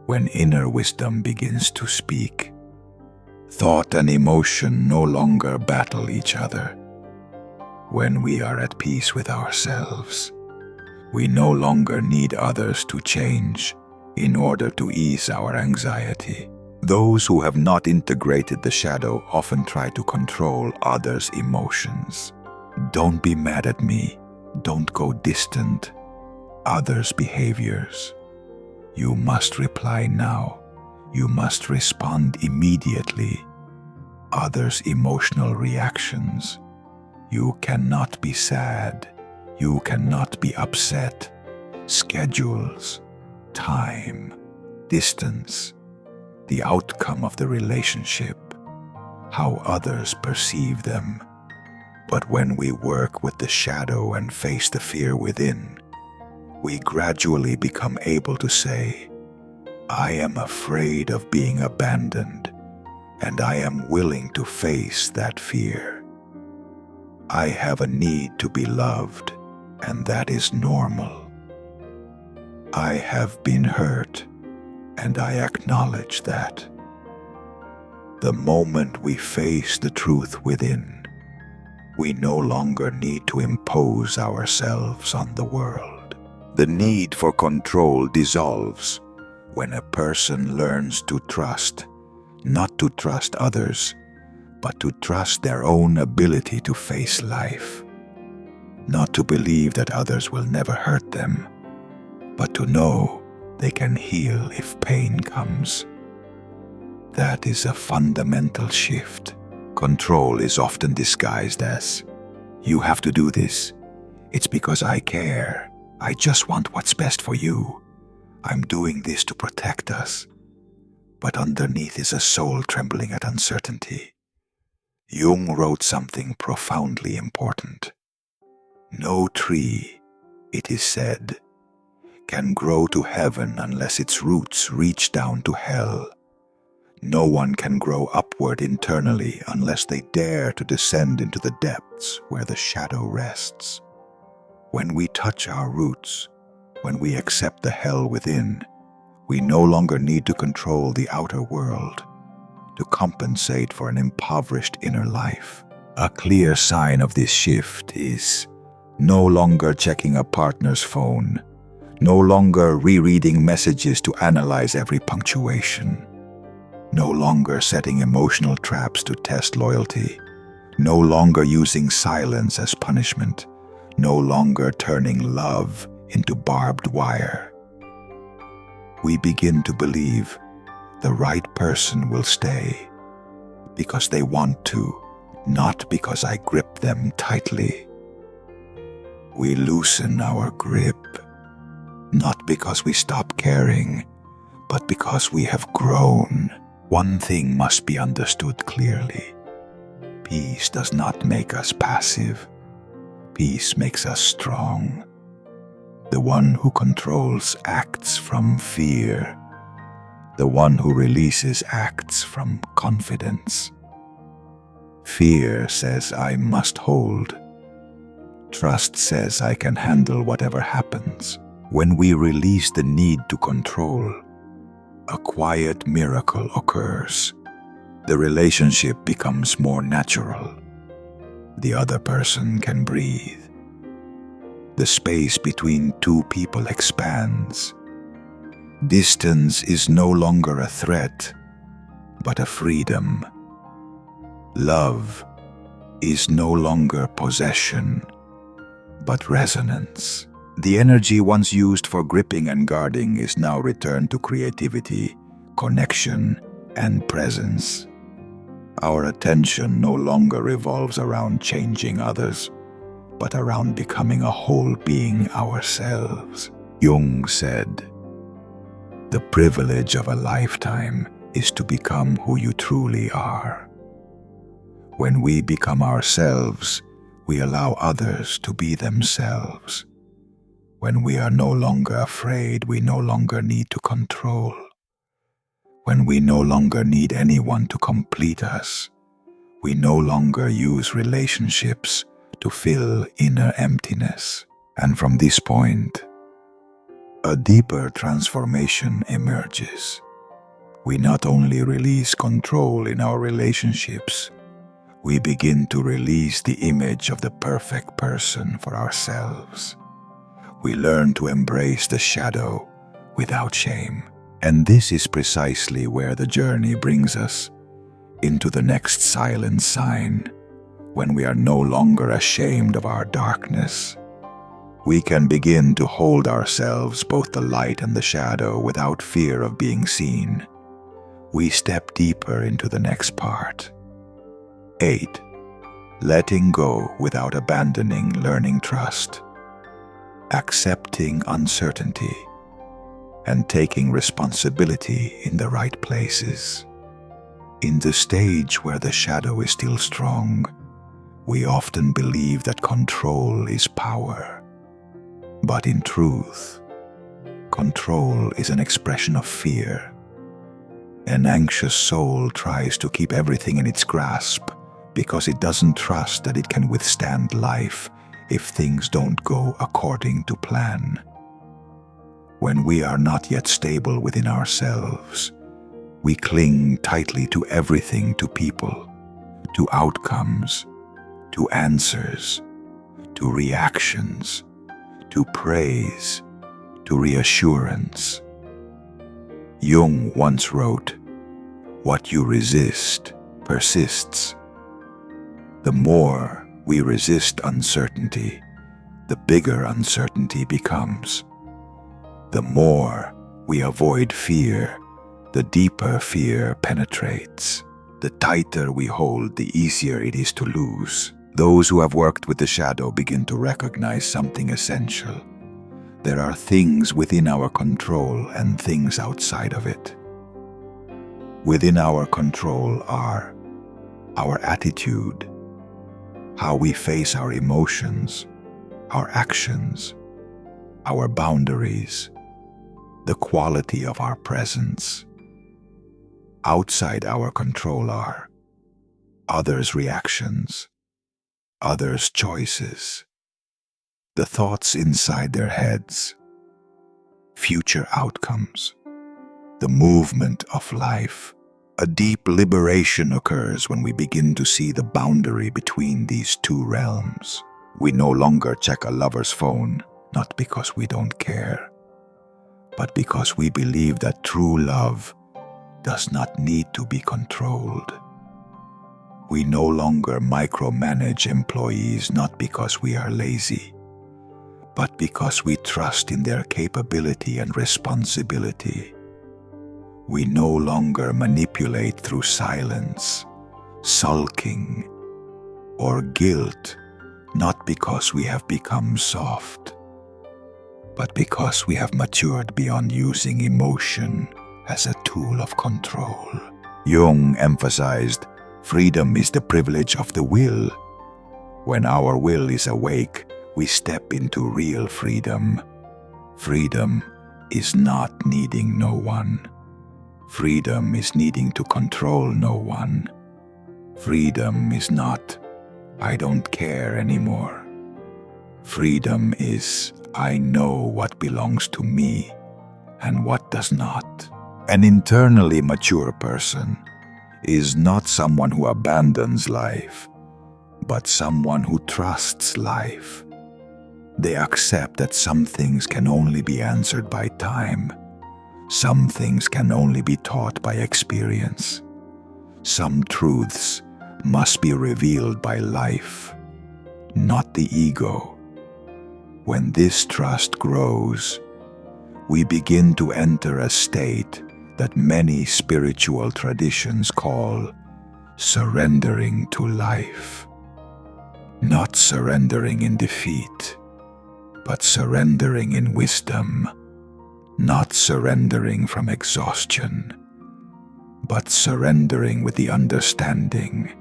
When inner wisdom begins to speak, thought and emotion no longer battle each other. When we are at peace with ourselves, we no longer need others to change in order to ease our anxiety. Those who have not integrated the shadow often try to control others' emotions. Don't be mad at me. Don't go distant. Others' behaviors. You must reply now. You must respond immediately. Others' emotional reactions. You cannot be sad. You cannot be upset. Schedules, time, distance, the outcome of the relationship, how others perceive them. But when we work with the shadow and face the fear within, we gradually become able to say, I am afraid of being abandoned, and I am willing to face that fear. I have a need to be loved, and that is normal. I have been hurt, and I acknowledge that. The moment we face the truth within, we no longer need to impose ourselves on the world. The need for control dissolves when a person learns to trust, not to trust others, but to trust their own ability to face life. Not to believe that others will never hurt them, but to know they can heal if pain comes. That is a fundamental shift. Control is often disguised as, you have to do this. It's because I care. I just want what's best for you. I'm doing this to protect us. But underneath is a soul trembling at uncertainty. Jung wrote something profoundly important. No tree, it is said, can grow to heaven unless its roots reach down to hell. No one can grow upward internally unless they dare to descend into the depths where the shadow rests. When we touch our roots, when we accept the hell within, we no longer need to control the outer world, to compensate for an impoverished inner life. A clear sign of this shift is no longer checking a partner's phone, no longer rereading messages to analyze every punctuation, no longer setting emotional traps to test loyalty, no longer using silence as punishment, no longer turning love into barbed wire. We begin to believe the right person will stay because they want to, not because I grip them tightly. We loosen our grip, not because we stop caring, but because we have grown. One thing must be understood clearly. Peace does not make us passive. Peace makes us strong. The one who controls acts from fear. The one who releases acts from confidence. Fear says I must hold. Trust says I can handle whatever happens. When we release the need to control, a quiet miracle occurs. The relationship becomes more natural. The other person can breathe. The space between two people expands. Distance is no longer a threat, but a freedom. Love is no longer possession, but resonance. The energy once used for gripping and guarding is now returned to creativity, connection, and presence. Our attention no longer revolves around changing others, but around becoming a whole being ourselves. Jung said, "The privilege of a lifetime is to become who you truly are." When we become ourselves, we allow others to be themselves. When we are no longer afraid, we no longer need to control. When we no longer need anyone to complete us, we no longer use relationships to fill inner emptiness. And from this point, a deeper transformation emerges. We not only release control in our relationships, we begin to release the image of the perfect person for ourselves. We learn to embrace the shadow without shame. And this is precisely where the journey brings us, into the next silent sign, when we are no longer ashamed of our darkness. We can begin to hold ourselves, both the light and the shadow, without fear of being seen. We step deeper into the next part. 8. Letting go without abandoning learning trust. Accepting uncertainty and taking responsibility in the right places. In the stage where the shadow is still strong, we often believe that control is power. But in truth, control is an expression of fear. An anxious soul tries to keep everything in its grasp because it doesn't trust that it can withstand life if things don't go according to plan. When we are not yet stable within ourselves, we cling tightly to everything, to people, to outcomes, to answers, to reactions, to praise, to reassurance. Jung once wrote, "What you resist persists." The more we resist uncertainty, the bigger uncertainty becomes. The more we avoid fear, the deeper fear penetrates. The tighter we hold, the easier it is to lose. Those who have worked with the shadow begin to recognize something essential. There are things within our control and things outside of it. Within our control are our attitude, how we face our emotions, our actions, our boundaries, the quality of our presence. Outside our control are others' reactions, others' choices, the thoughts inside their heads, future outcomes, the movement of life. A deep liberation occurs when we begin to see the boundary between these two realms. We no longer check a lover's phone, not because we don't care, but because we believe that true love does not need to be controlled. We no longer micromanage employees, not because we are lazy, but because we trust in their capability and responsibility. We no longer manipulate through silence, sulking, or guilt, not because we have become soft, but because we have matured beyond using emotion as a tool of control. Jung emphasized, freedom is the privilege of the will. When our will is awake, we step into real freedom. Freedom is not needing no one. Freedom is needing to control no one. Freedom is not, I don't care anymore. Freedom is, I know what belongs to me and what does not. An internally mature person is not someone who abandons life, but someone who trusts life. They accept that some things can only be answered by time. Some things can only be taught by experience. Some truths must be revealed by life, not the ego. When this trust grows, we begin to enter a state that many spiritual traditions call surrendering to life. Not surrendering in defeat, but surrendering in wisdom. Not surrendering from exhaustion, but surrendering with the understanding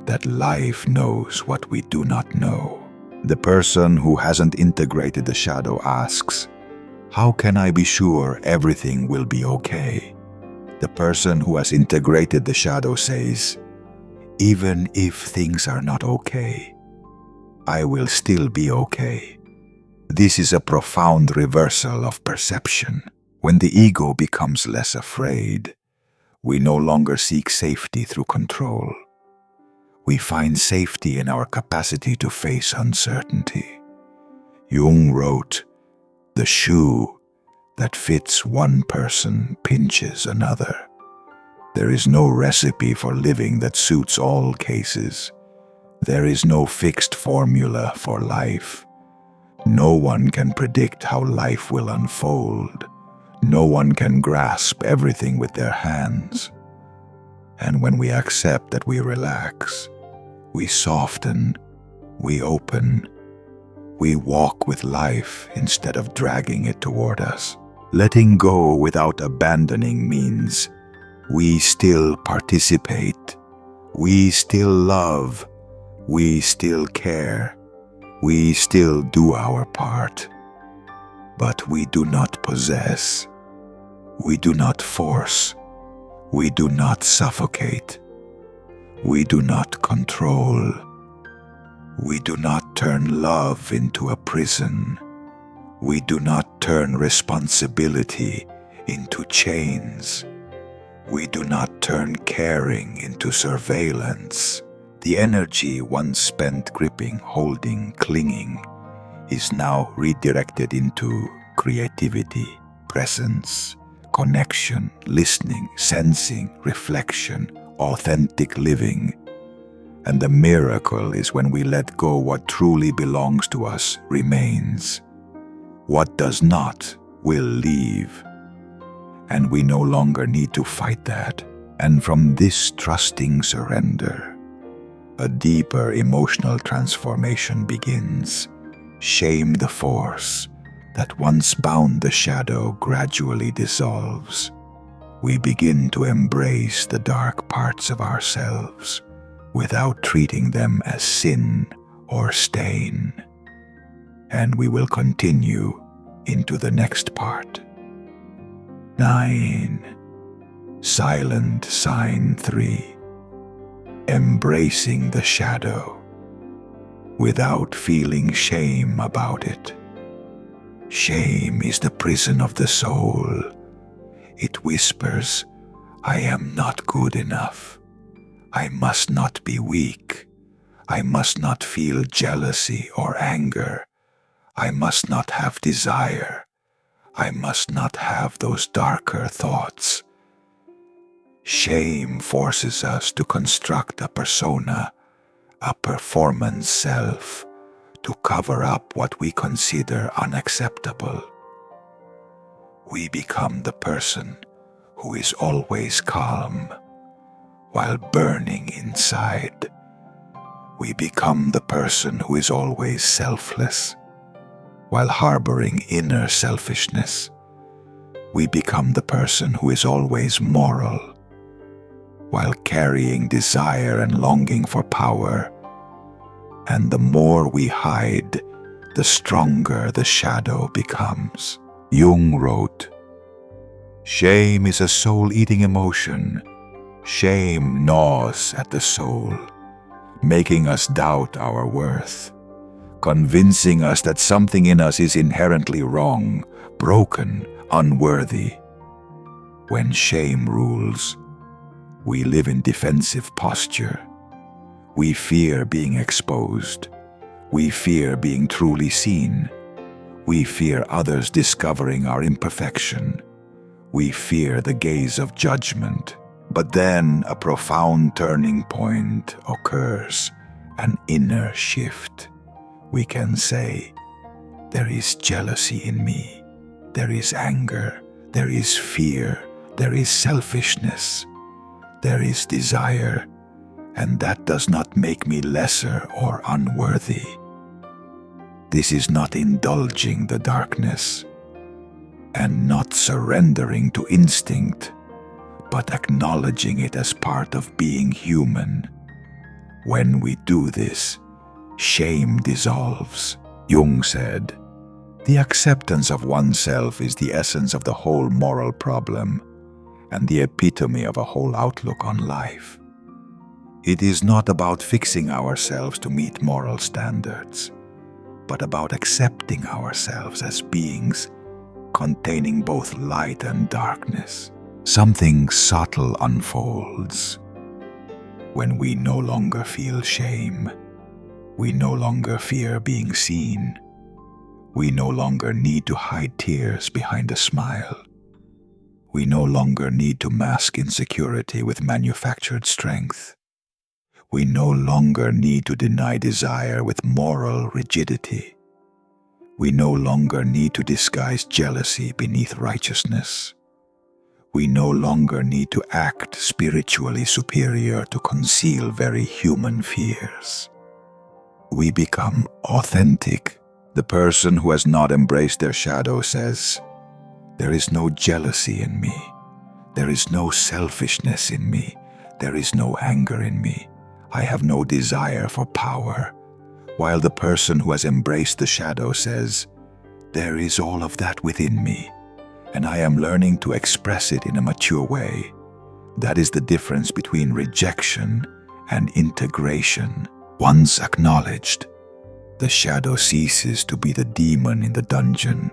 that life knows what we do not know. The person who hasn't integrated the shadow asks, "How can I be sure everything will be okay?" The person who has integrated the shadow says, "Even if things are not okay, I will still be okay." This is a profound reversal of perception. When the ego becomes less afraid, we no longer seek safety through control. We find safety in our capacity to face uncertainty. Jung wrote, "The shoe that fits one person pinches another." There is no recipe for living that suits all cases. There is no fixed formula for life. No one can predict how life will unfold. No one can grasp everything with their hands. And when we accept that, we relax, we soften, we open, we walk with life instead of dragging it toward us. Letting go without abandoning means we still participate, we still love, we still care, we still do our part. But we do not possess, we do not force, we do not suffocate, we do not control, we do not turn love into a prison. We do not turn responsibility into chains. We do not turn caring into surveillance. The energy once spent gripping, holding, clinging is now redirected into creativity, presence, connection, listening, sensing, reflection, authentic living. And the miracle is when we let go, what truly belongs to us remains. What does not will leave, and we no longer need to fight that. And from this trusting surrender, a deeper emotional transformation begins. Shame, the force that once bound the shadow, gradually dissolves. We begin to embrace the dark parts of ourselves without treating them as sin or stain. And we will continue into the next part. 9. Silent sign 3. Embracing the shadow without feeling shame about it. Shame is the prison of the soul. It whispers, "I am not good enough. I must not be weak. I must not feel jealousy or anger. I must not have desire. I must not have those darker thoughts." Shame forces us to construct a persona, a performance self, to cover up what we consider unacceptable. We become the person who is always calm while burning inside. We become the person who is always selfless while harboring inner selfishness. We become the person who is always moral while carrying desire and longing for power. And the more we hide, the stronger the shadow becomes. Jung wrote, "Shame is a soul-eating emotion. Shame gnaws at the soul, making us doubt our worth, convincing us that something in us is inherently wrong, broken, unworthy. When shame rules, we live in defensive posture. We fear being exposed. We fear being truly seen. We fear others discovering our imperfection. We fear the gaze of judgment. But then a profound turning point occurs, an inner shift. We can say, there is jealousy in me. There is anger. There is fear. There is selfishness, there is desire, and that does not make me lesser or unworthy. This is not indulging the darkness and not surrendering to instinct, but acknowledging it as part of being human. When we do this, shame dissolves. Jung said, "The acceptance of oneself is the essence of the whole moral problem and the epitome of a whole outlook on life." It is not about fixing ourselves to meet moral standards, but about accepting ourselves as beings containing both light and darkness. Something subtle unfolds. When we no longer feel shame, we no longer fear being seen. We no longer need to hide tears behind a smile. We no longer need to mask insecurity with manufactured strength. We no longer need to deny desire with moral rigidity. We no longer need to disguise jealousy beneath righteousness. We no longer need to act spiritually superior to conceal very human fears. We become authentic. The person who has not embraced their shadow says, "There is no jealousy in me. There is no selfishness in me. There is no anger in me. I have no desire for power." While the person who has embraced the shadow says, "There is all of that within me, and I am learning to express it in a mature way." That is the difference between rejection and integration. Once acknowledged, the shadow ceases to be the demon in the dungeon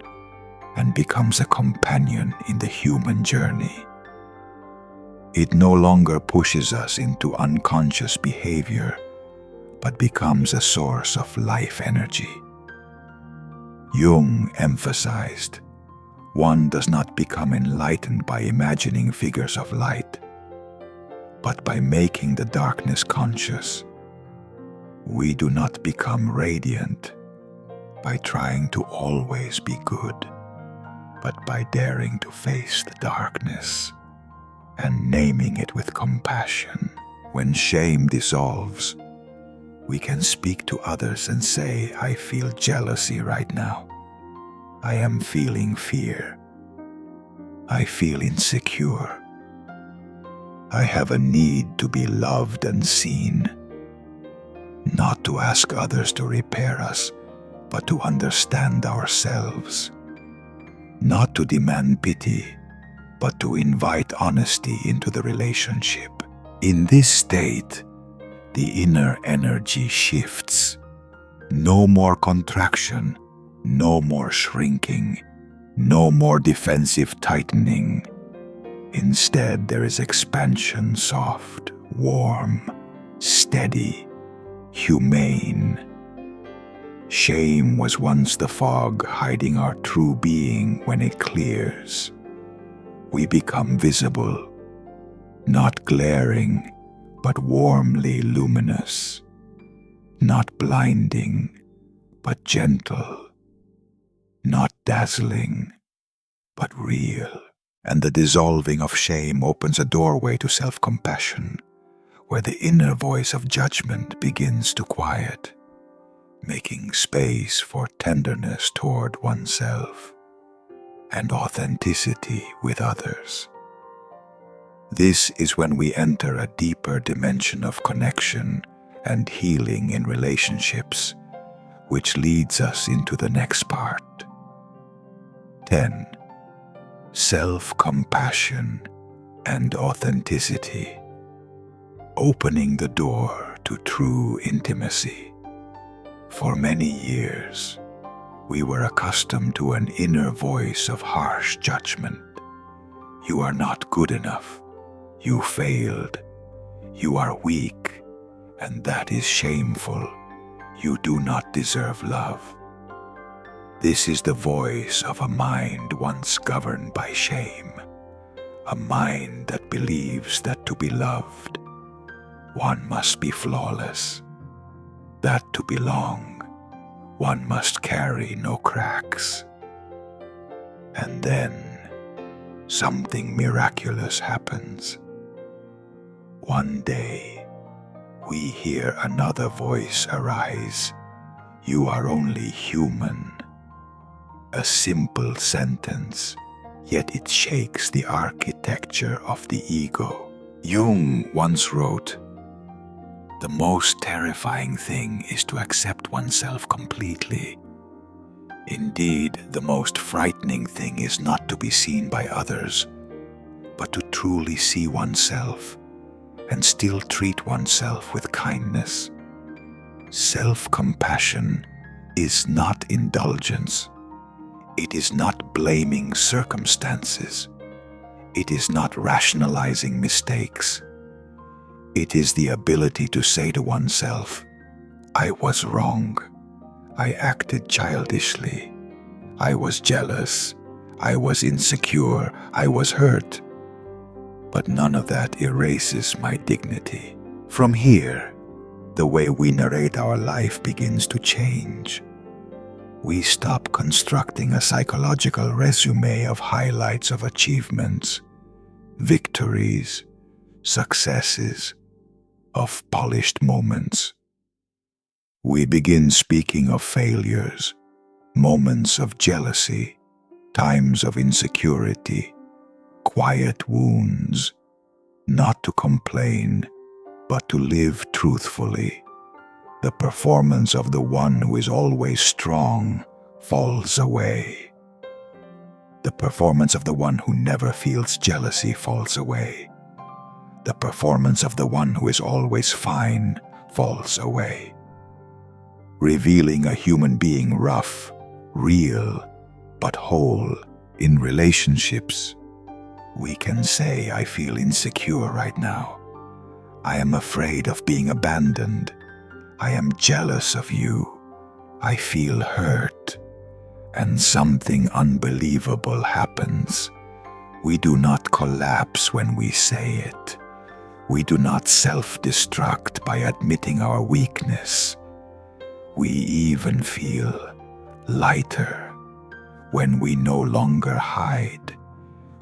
and becomes a companion in the human journey. It no longer pushes us into unconscious behavior, but becomes a source of life energy. Jung emphasized, one does not become enlightened by imagining figures of light, but by making the darkness conscious. We do not become radiant by trying to always be good, but by daring to face the darkness and naming it with compassion. When shame dissolves, we can speak to others and say, "I feel jealousy right now. I am feeling fear. I feel insecure. I have a need to be loved and seen." Not to ask others to repair us, but to understand ourselves. Not to demand pity, but to invite honesty into the relationship. In this state, the inner energy shifts. No more contraction, no more shrinking, no more defensive tightening. Instead, there is expansion, soft, warm, steady, humane. Shame was once the fog hiding our true being. When it clears, we become visible, not glaring, but warmly luminous, not blinding, but gentle, not dazzling, but real. And the dissolving of shame opens a doorway to self-compassion, where the inner voice of judgment begins to quiet, making space for tenderness toward oneself and authenticity with others. This is when we enter a deeper dimension of connection and healing in relationships, which leads us into the next part. 10. Self-compassion and authenticity. Opening the door to true intimacy. For many years, we were accustomed to an inner voice of harsh judgment. You are not good enough. You failed. You are weak, and that is shameful. You do not deserve love. This is the voice of a mind once governed by shame, a mind that believes that to be loved, one must be flawless, that to belong, one must carry no cracks. And then, something miraculous happens. One day, we hear another voice arise. You are only human. A simple sentence, yet it shakes the architecture of the ego. Jung once wrote, "The most terrifying thing is to accept oneself completely. Indeed, the most frightening thing is not to be seen by others, but to truly see oneself and still treat oneself with kindness." Self-compassion is not indulgence. It is not blaming circumstances. It is not rationalizing mistakes. It is the ability to say to oneself, "I was wrong. I acted childishly. I was jealous. I was insecure. I was hurt. But none of that erases my dignity." From here, the way we narrate our life begins to change. We stop constructing a psychological resume of highlights of achievements, victories, successes, of polished moments. We begin speaking of failures, moments of jealousy, times of insecurity, quiet wounds, not to complain, but to live truthfully. The performance of the one who is always strong falls away. The performance of the one who never feels jealousy falls away. The performance of the one who is always fine falls away, revealing a human being rough, real, but whole in relationships. We can say, "I feel insecure right now. I am afraid of being abandoned. I am jealous of you. I feel hurt." And something unbelievable happens. We do not collapse when we say it. We do not self-destruct by admitting our weakness. We even feel lighter when we no longer hide.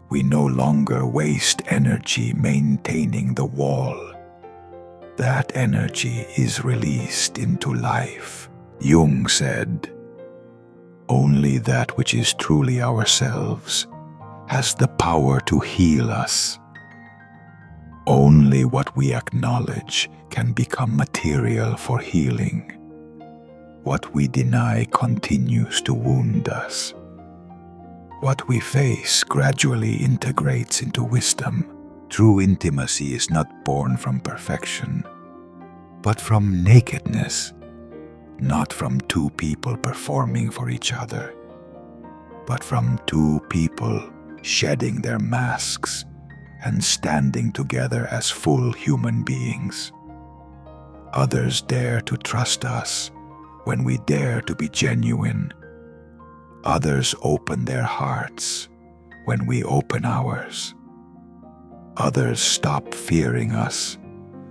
We no longer waste energy maintaining the wall. That energy is released into life. Jung said, "Only that which is truly ourselves has the power to heal us. Only what we acknowledge can become material for healing. What we deny continues to wound us. What we face gradually integrates into wisdom. True intimacy is not born from perfection, but from nakedness, not from two people performing for each other, but from two people shedding their masks and standing together as full human beings. Others dare to trust us when we dare to be genuine. Others open their hearts when we open ours. Others stop fearing us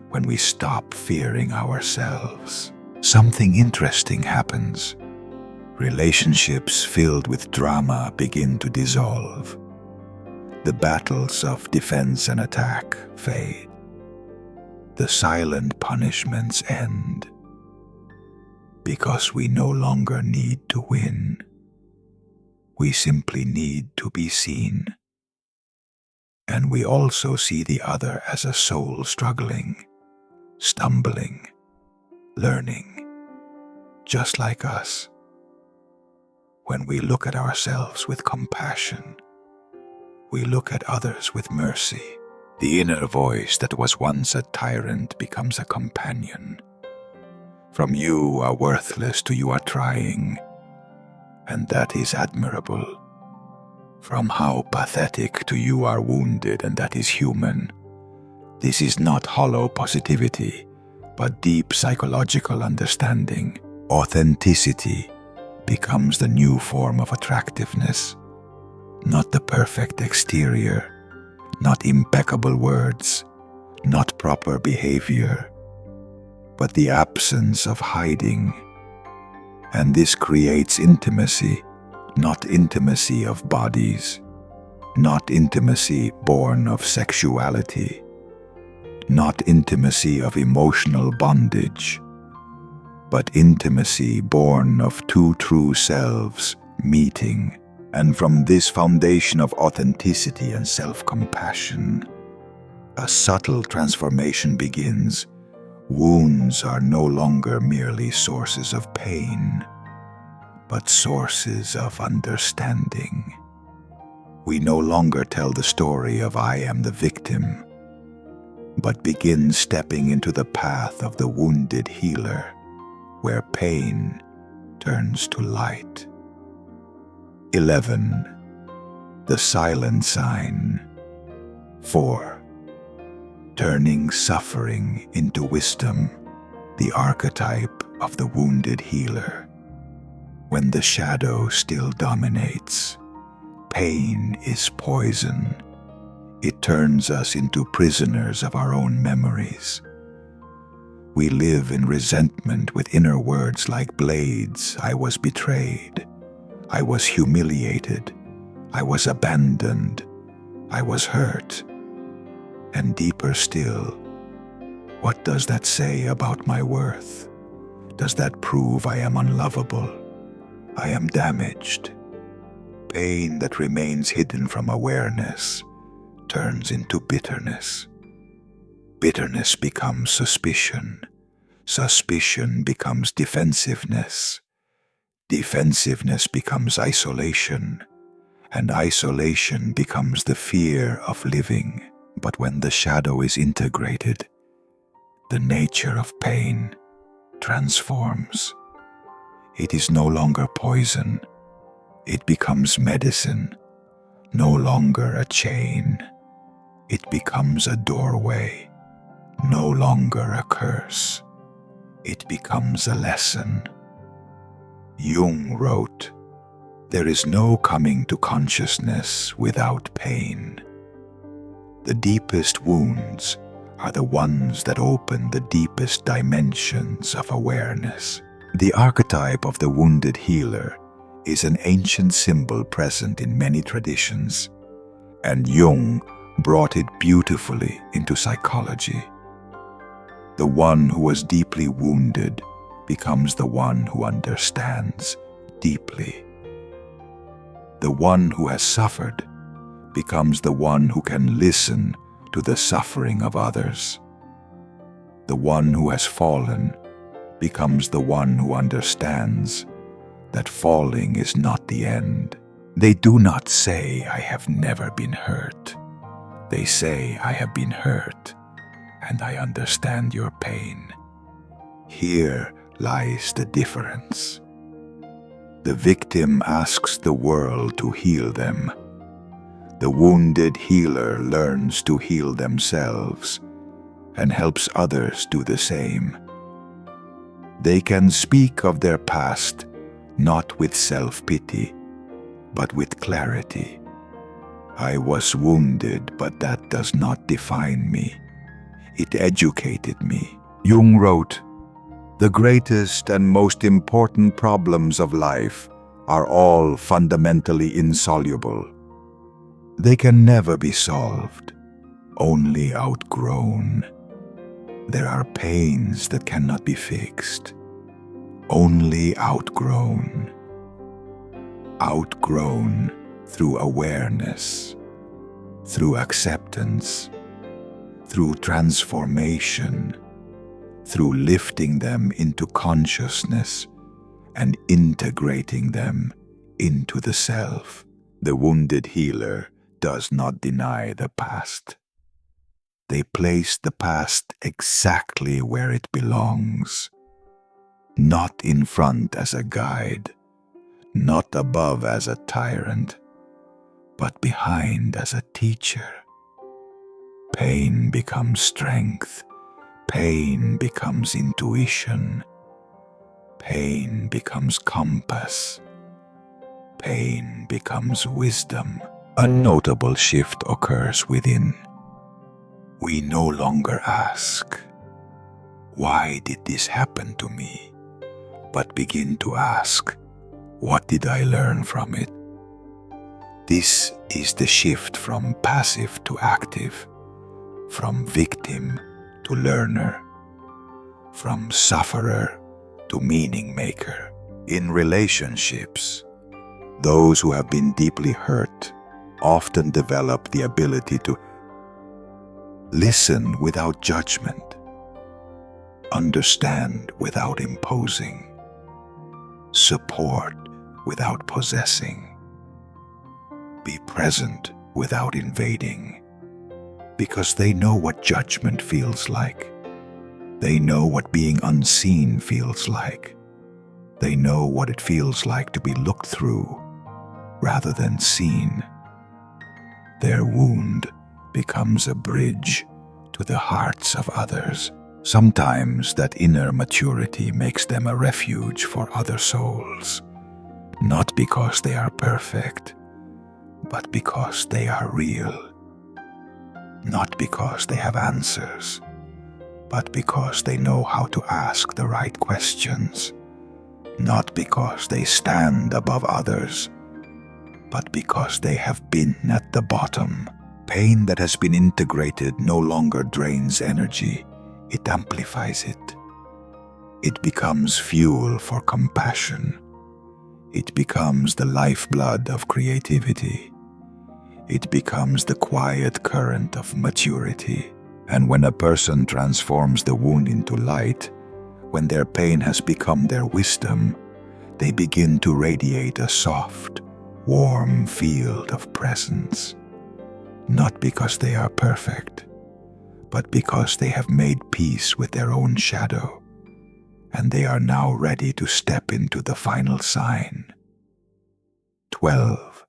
when we stop fearing ourselves. Something interesting happens. Relationships filled with drama begin to dissolve. The battles of defense and attack fade. The silent punishments end. Because we no longer need to win. We simply need to be seen. And we also see the other as a soul struggling, stumbling, learning, just like us. When we look at ourselves with compassion, we look at others with mercy. The inner voice that was once a tyrant becomes a companion. From "you are worthless" to "you are trying," and that is admirable. From "how pathetic" to "you are wounded," and that is human. This is not hollow positivity, but deep psychological understanding. Authenticity becomes the new form of attractiveness. Not the perfect exterior, not impeccable words, not proper behavior, but the absence of hiding. And this creates intimacy, not intimacy of bodies, not intimacy born of sexuality, not intimacy of emotional bondage, but intimacy born of two true selves meeting. And from this foundation of authenticity and self-compassion, a subtle transformation begins. Wounds are no longer merely sources of pain, but sources of understanding. We no longer tell the story of I am the victim, but begin stepping into the path of the wounded healer, where pain turns to light. 11. The silent sign. 4. Turning suffering into wisdom, the archetype of the wounded healer. When the shadow still dominates, pain is poison. It turns us into prisoners of our own memories. We live in resentment with inner words like blades. I was betrayed. I was humiliated. I was abandoned. I was hurt. And deeper still, what does that say about my worth? Does that prove I am unlovable? I am damaged. Pain that remains hidden from awareness turns into bitterness. Bitterness becomes suspicion. Suspicion becomes defensiveness. Defensiveness becomes isolation. And isolation becomes the fear of living. But when the shadow is integrated, the nature of pain transforms. It is no longer poison. It becomes medicine. No longer a chain. It becomes a doorway. No longer a curse. It becomes a lesson. Jung wrote, "There is no coming to consciousness without pain." The deepest wounds are the ones that open the deepest dimensions of awareness. The archetype of the wounded healer is an ancient symbol present in many traditions, and Jung brought it beautifully into psychology. The one who was deeply wounded becomes the one who understands deeply. The one who has suffered becomes the one who can listen to the suffering of others. The one who has fallen becomes the one who understands that falling is not the end. They do not say, "I have never been hurt." They say, "I have been hurt, and I understand your pain." Here lies the difference. The victim asks the world to heal them. The wounded healer learns to heal themselves and helps others do the same. They can speak of their past not with self-pity, but with clarity. I was wounded, but that does not define me. It educated me. Jung wrote, "The greatest and most important problems of life are all fundamentally insoluble. They can never be solved, only outgrown. There are pains that cannot be fixed, only outgrown. Outgrown through awareness, through acceptance, through transformation, through lifting them into consciousness and integrating them into the self." The wounded healer does not deny the past. They place the past exactly where it belongs, not in front as a guide, not above as a tyrant, but behind as a teacher. Pain becomes strength. Pain becomes intuition. Pain becomes compass. Pain becomes wisdom. A notable shift occurs within. We no longer ask, "Why did this happen to me?" but begin to ask, "What did I learn from it?" This is the shift from passive to active, from victim to learner, from sufferer to meaning maker. In relationships, those who have been deeply hurt often develop the ability to listen without judgment, understand without imposing, support without possessing, be present without invading, because they know what judgment feels like. They know what being unseen feels like. They know what it feels like to be looked through rather than seen. Their wound becomes a bridge to the hearts of others. Sometimes that inner maturity makes them a refuge for other souls, not because they are perfect, but because they are real. Not because they have answers, but because they know how to ask the right questions. Not because they stand above others, but because they have been at the bottom. Pain that has been integrated no longer drains energy, it amplifies it. It becomes fuel for compassion. It becomes the lifeblood of creativity. It becomes the quiet current of maturity. And when a person transforms the wound into light, when their pain has become their wisdom, they begin to radiate a soft, warm field of presence. Not because they are perfect, but because they have made peace with their own shadow, and they are now ready to step into the final sign. 12.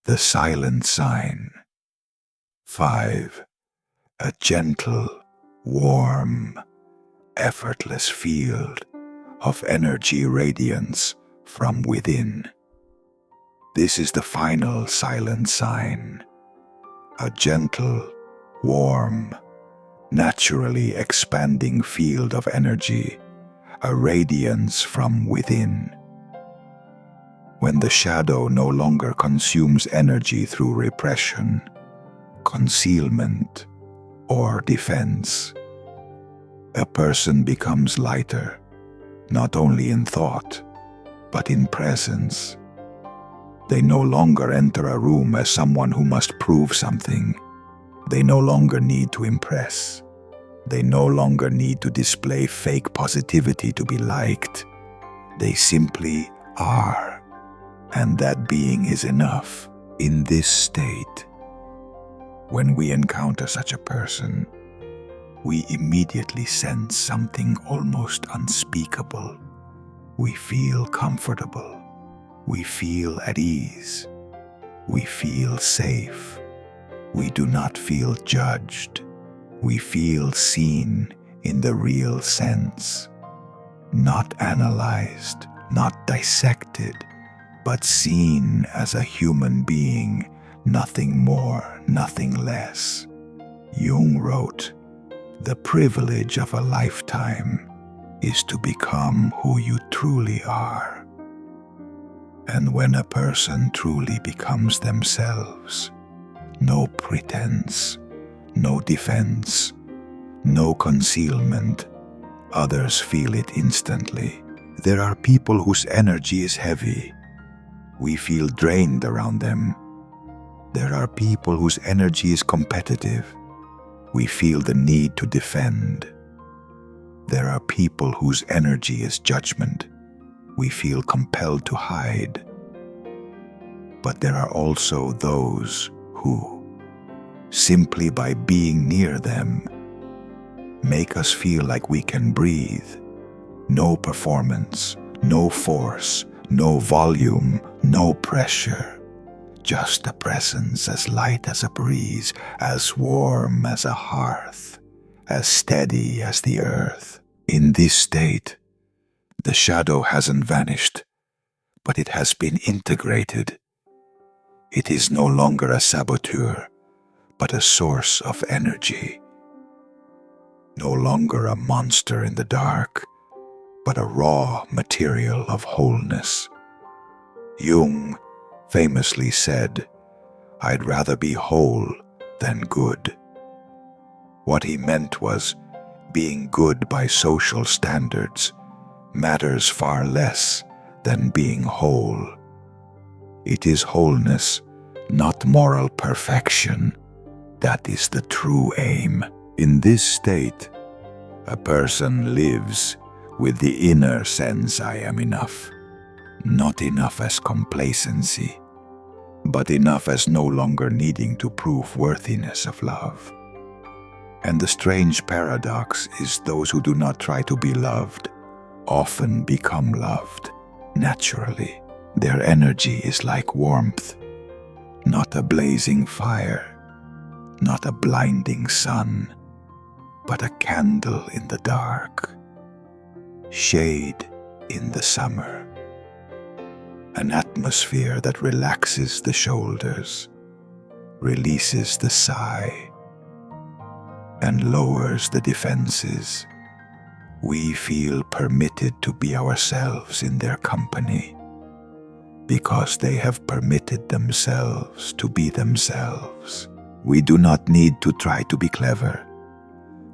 The silent sign. 5. A gentle, warm, effortless field of energy radiance from within. This is the final silent sign. A gentle, warm, naturally expanding field of energy, a radiance from within. When the shadow no longer consumes energy through repression, concealment, or defense, a person becomes lighter, not only in thought, but in presence. They no longer enter a room as someone who must prove something. They no longer need to impress. They no longer need to display fake positivity to be liked. They simply are, and that being is enough. In this state, when we encounter such a person, we immediately sense something almost unspeakable. We feel comfortable. We feel at ease. We feel safe. We do not feel judged. We feel seen in the real sense. Not analyzed, not dissected, but seen as a human being, nothing more, nothing less. Jung wrote, "The privilege of a lifetime is to become who you truly are." And when a person truly becomes themselves, no pretense, no defense, no concealment, others feel it instantly. There are people whose energy is heavy. We feel drained around them. There are people whose energy is competitive. We feel the need to defend. There are people whose energy is judgment. We feel compelled to hide. But there are also those who, simply by being near them, make us feel like we can breathe. No performance, no force, no volume, no pressure. Just a presence as light as a breeze, as warm as a hearth, as steady as the earth. In this state, the shadow hasn't vanished, but it has been integrated. It is no longer a saboteur, but a source of energy. No longer a monster in the dark, but a raw material of wholeness. Jung famously said, "I'd rather be whole than good." What he meant was, being good by social standards matters far less than being whole. It is wholeness, not moral perfection, that is the true aim. In this state, a person lives with the inner sense, "I am enough." Not enough as complacency, but enough as no longer needing to prove worthiness of love. And the strange paradox is those who do not try to be loved often become loved naturally. Their energy is like warmth, not a blazing fire, not a blinding sun, but a candle in the dark, shade in the summer, an atmosphere that relaxes the shoulders, releases the sigh, and lowers the defenses. We feel permitted to be ourselves in their company because they have permitted themselves to be themselves. We do not need to try to be clever.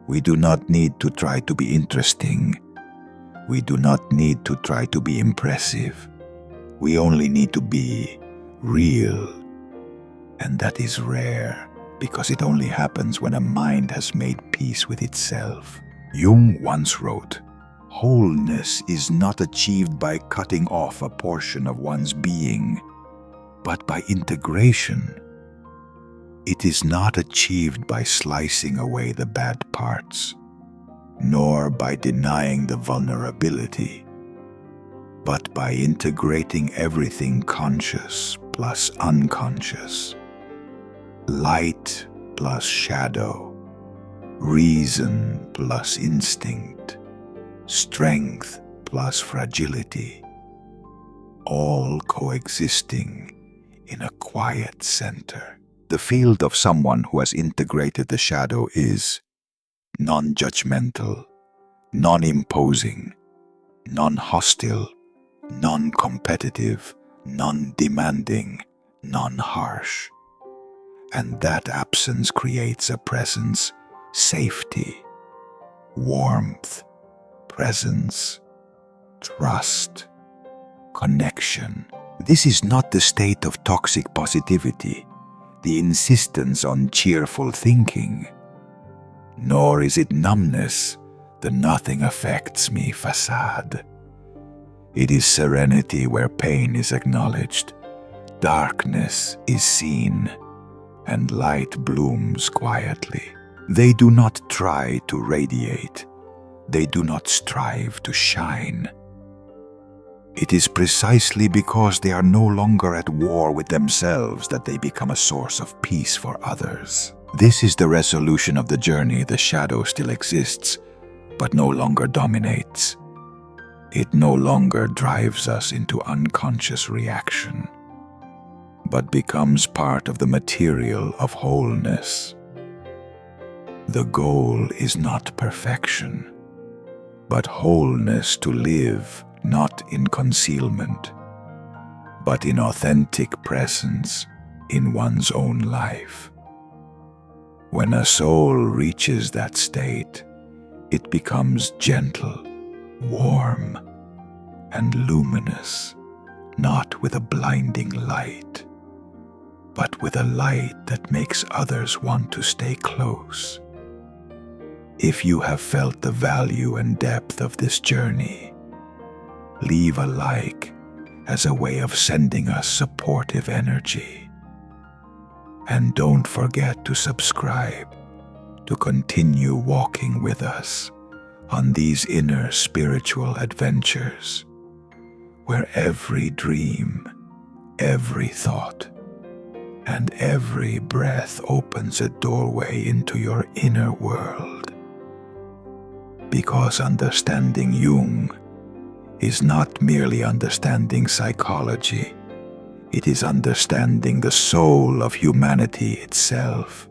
We do not need to try to be interesting. We do not need to try to be impressive. We only need to be real. And that is rare, because it only happens when a mind has made peace with itself. Jung once wrote, "Wholeness is not achieved by cutting off a portion of one's being, but by integration. It is not achieved by slicing away the bad parts, nor by denying the vulnerability, but by integrating everything conscious plus unconscious, light plus shadow, reason plus instinct, strength plus fragility, all coexisting in a quiet center." The field of someone who has integrated the shadow is non-judgmental, non-imposing, non-hostile, non-competitive, non-demanding, non-harsh. And that absence creates a presence, safety, warmth, presence, trust, connection. This is not the state of toxic positivity, the insistence on cheerful thinking, nor is it numbness, the "nothing affects me" facade. It is serenity where pain is acknowledged, darkness is seen, and light blooms quietly. They do not try to radiate. They do not strive to shine. It is precisely because they are no longer at war with themselves that they become a source of peace for others. This is the resolution of the journey. The shadow still exists, but no longer dominates. It no longer drives us into unconscious reaction, but becomes part of the material of wholeness. The goal is not perfection, but wholeness to live not in concealment, but in authentic presence in one's own life. When a soul reaches that state, it becomes gentle, warm, and luminous, not with a blinding light, but with a light that makes others want to stay close. If you have felt the value and depth of this journey, leave a like as a way of sending us supportive energy. And don't forget to subscribe to continue walking with us on these inner spiritual adventures, where every dream, every thought, and every breath opens a doorway into your inner world. Because understanding Jung is not merely understanding psychology, it is understanding the soul of humanity itself.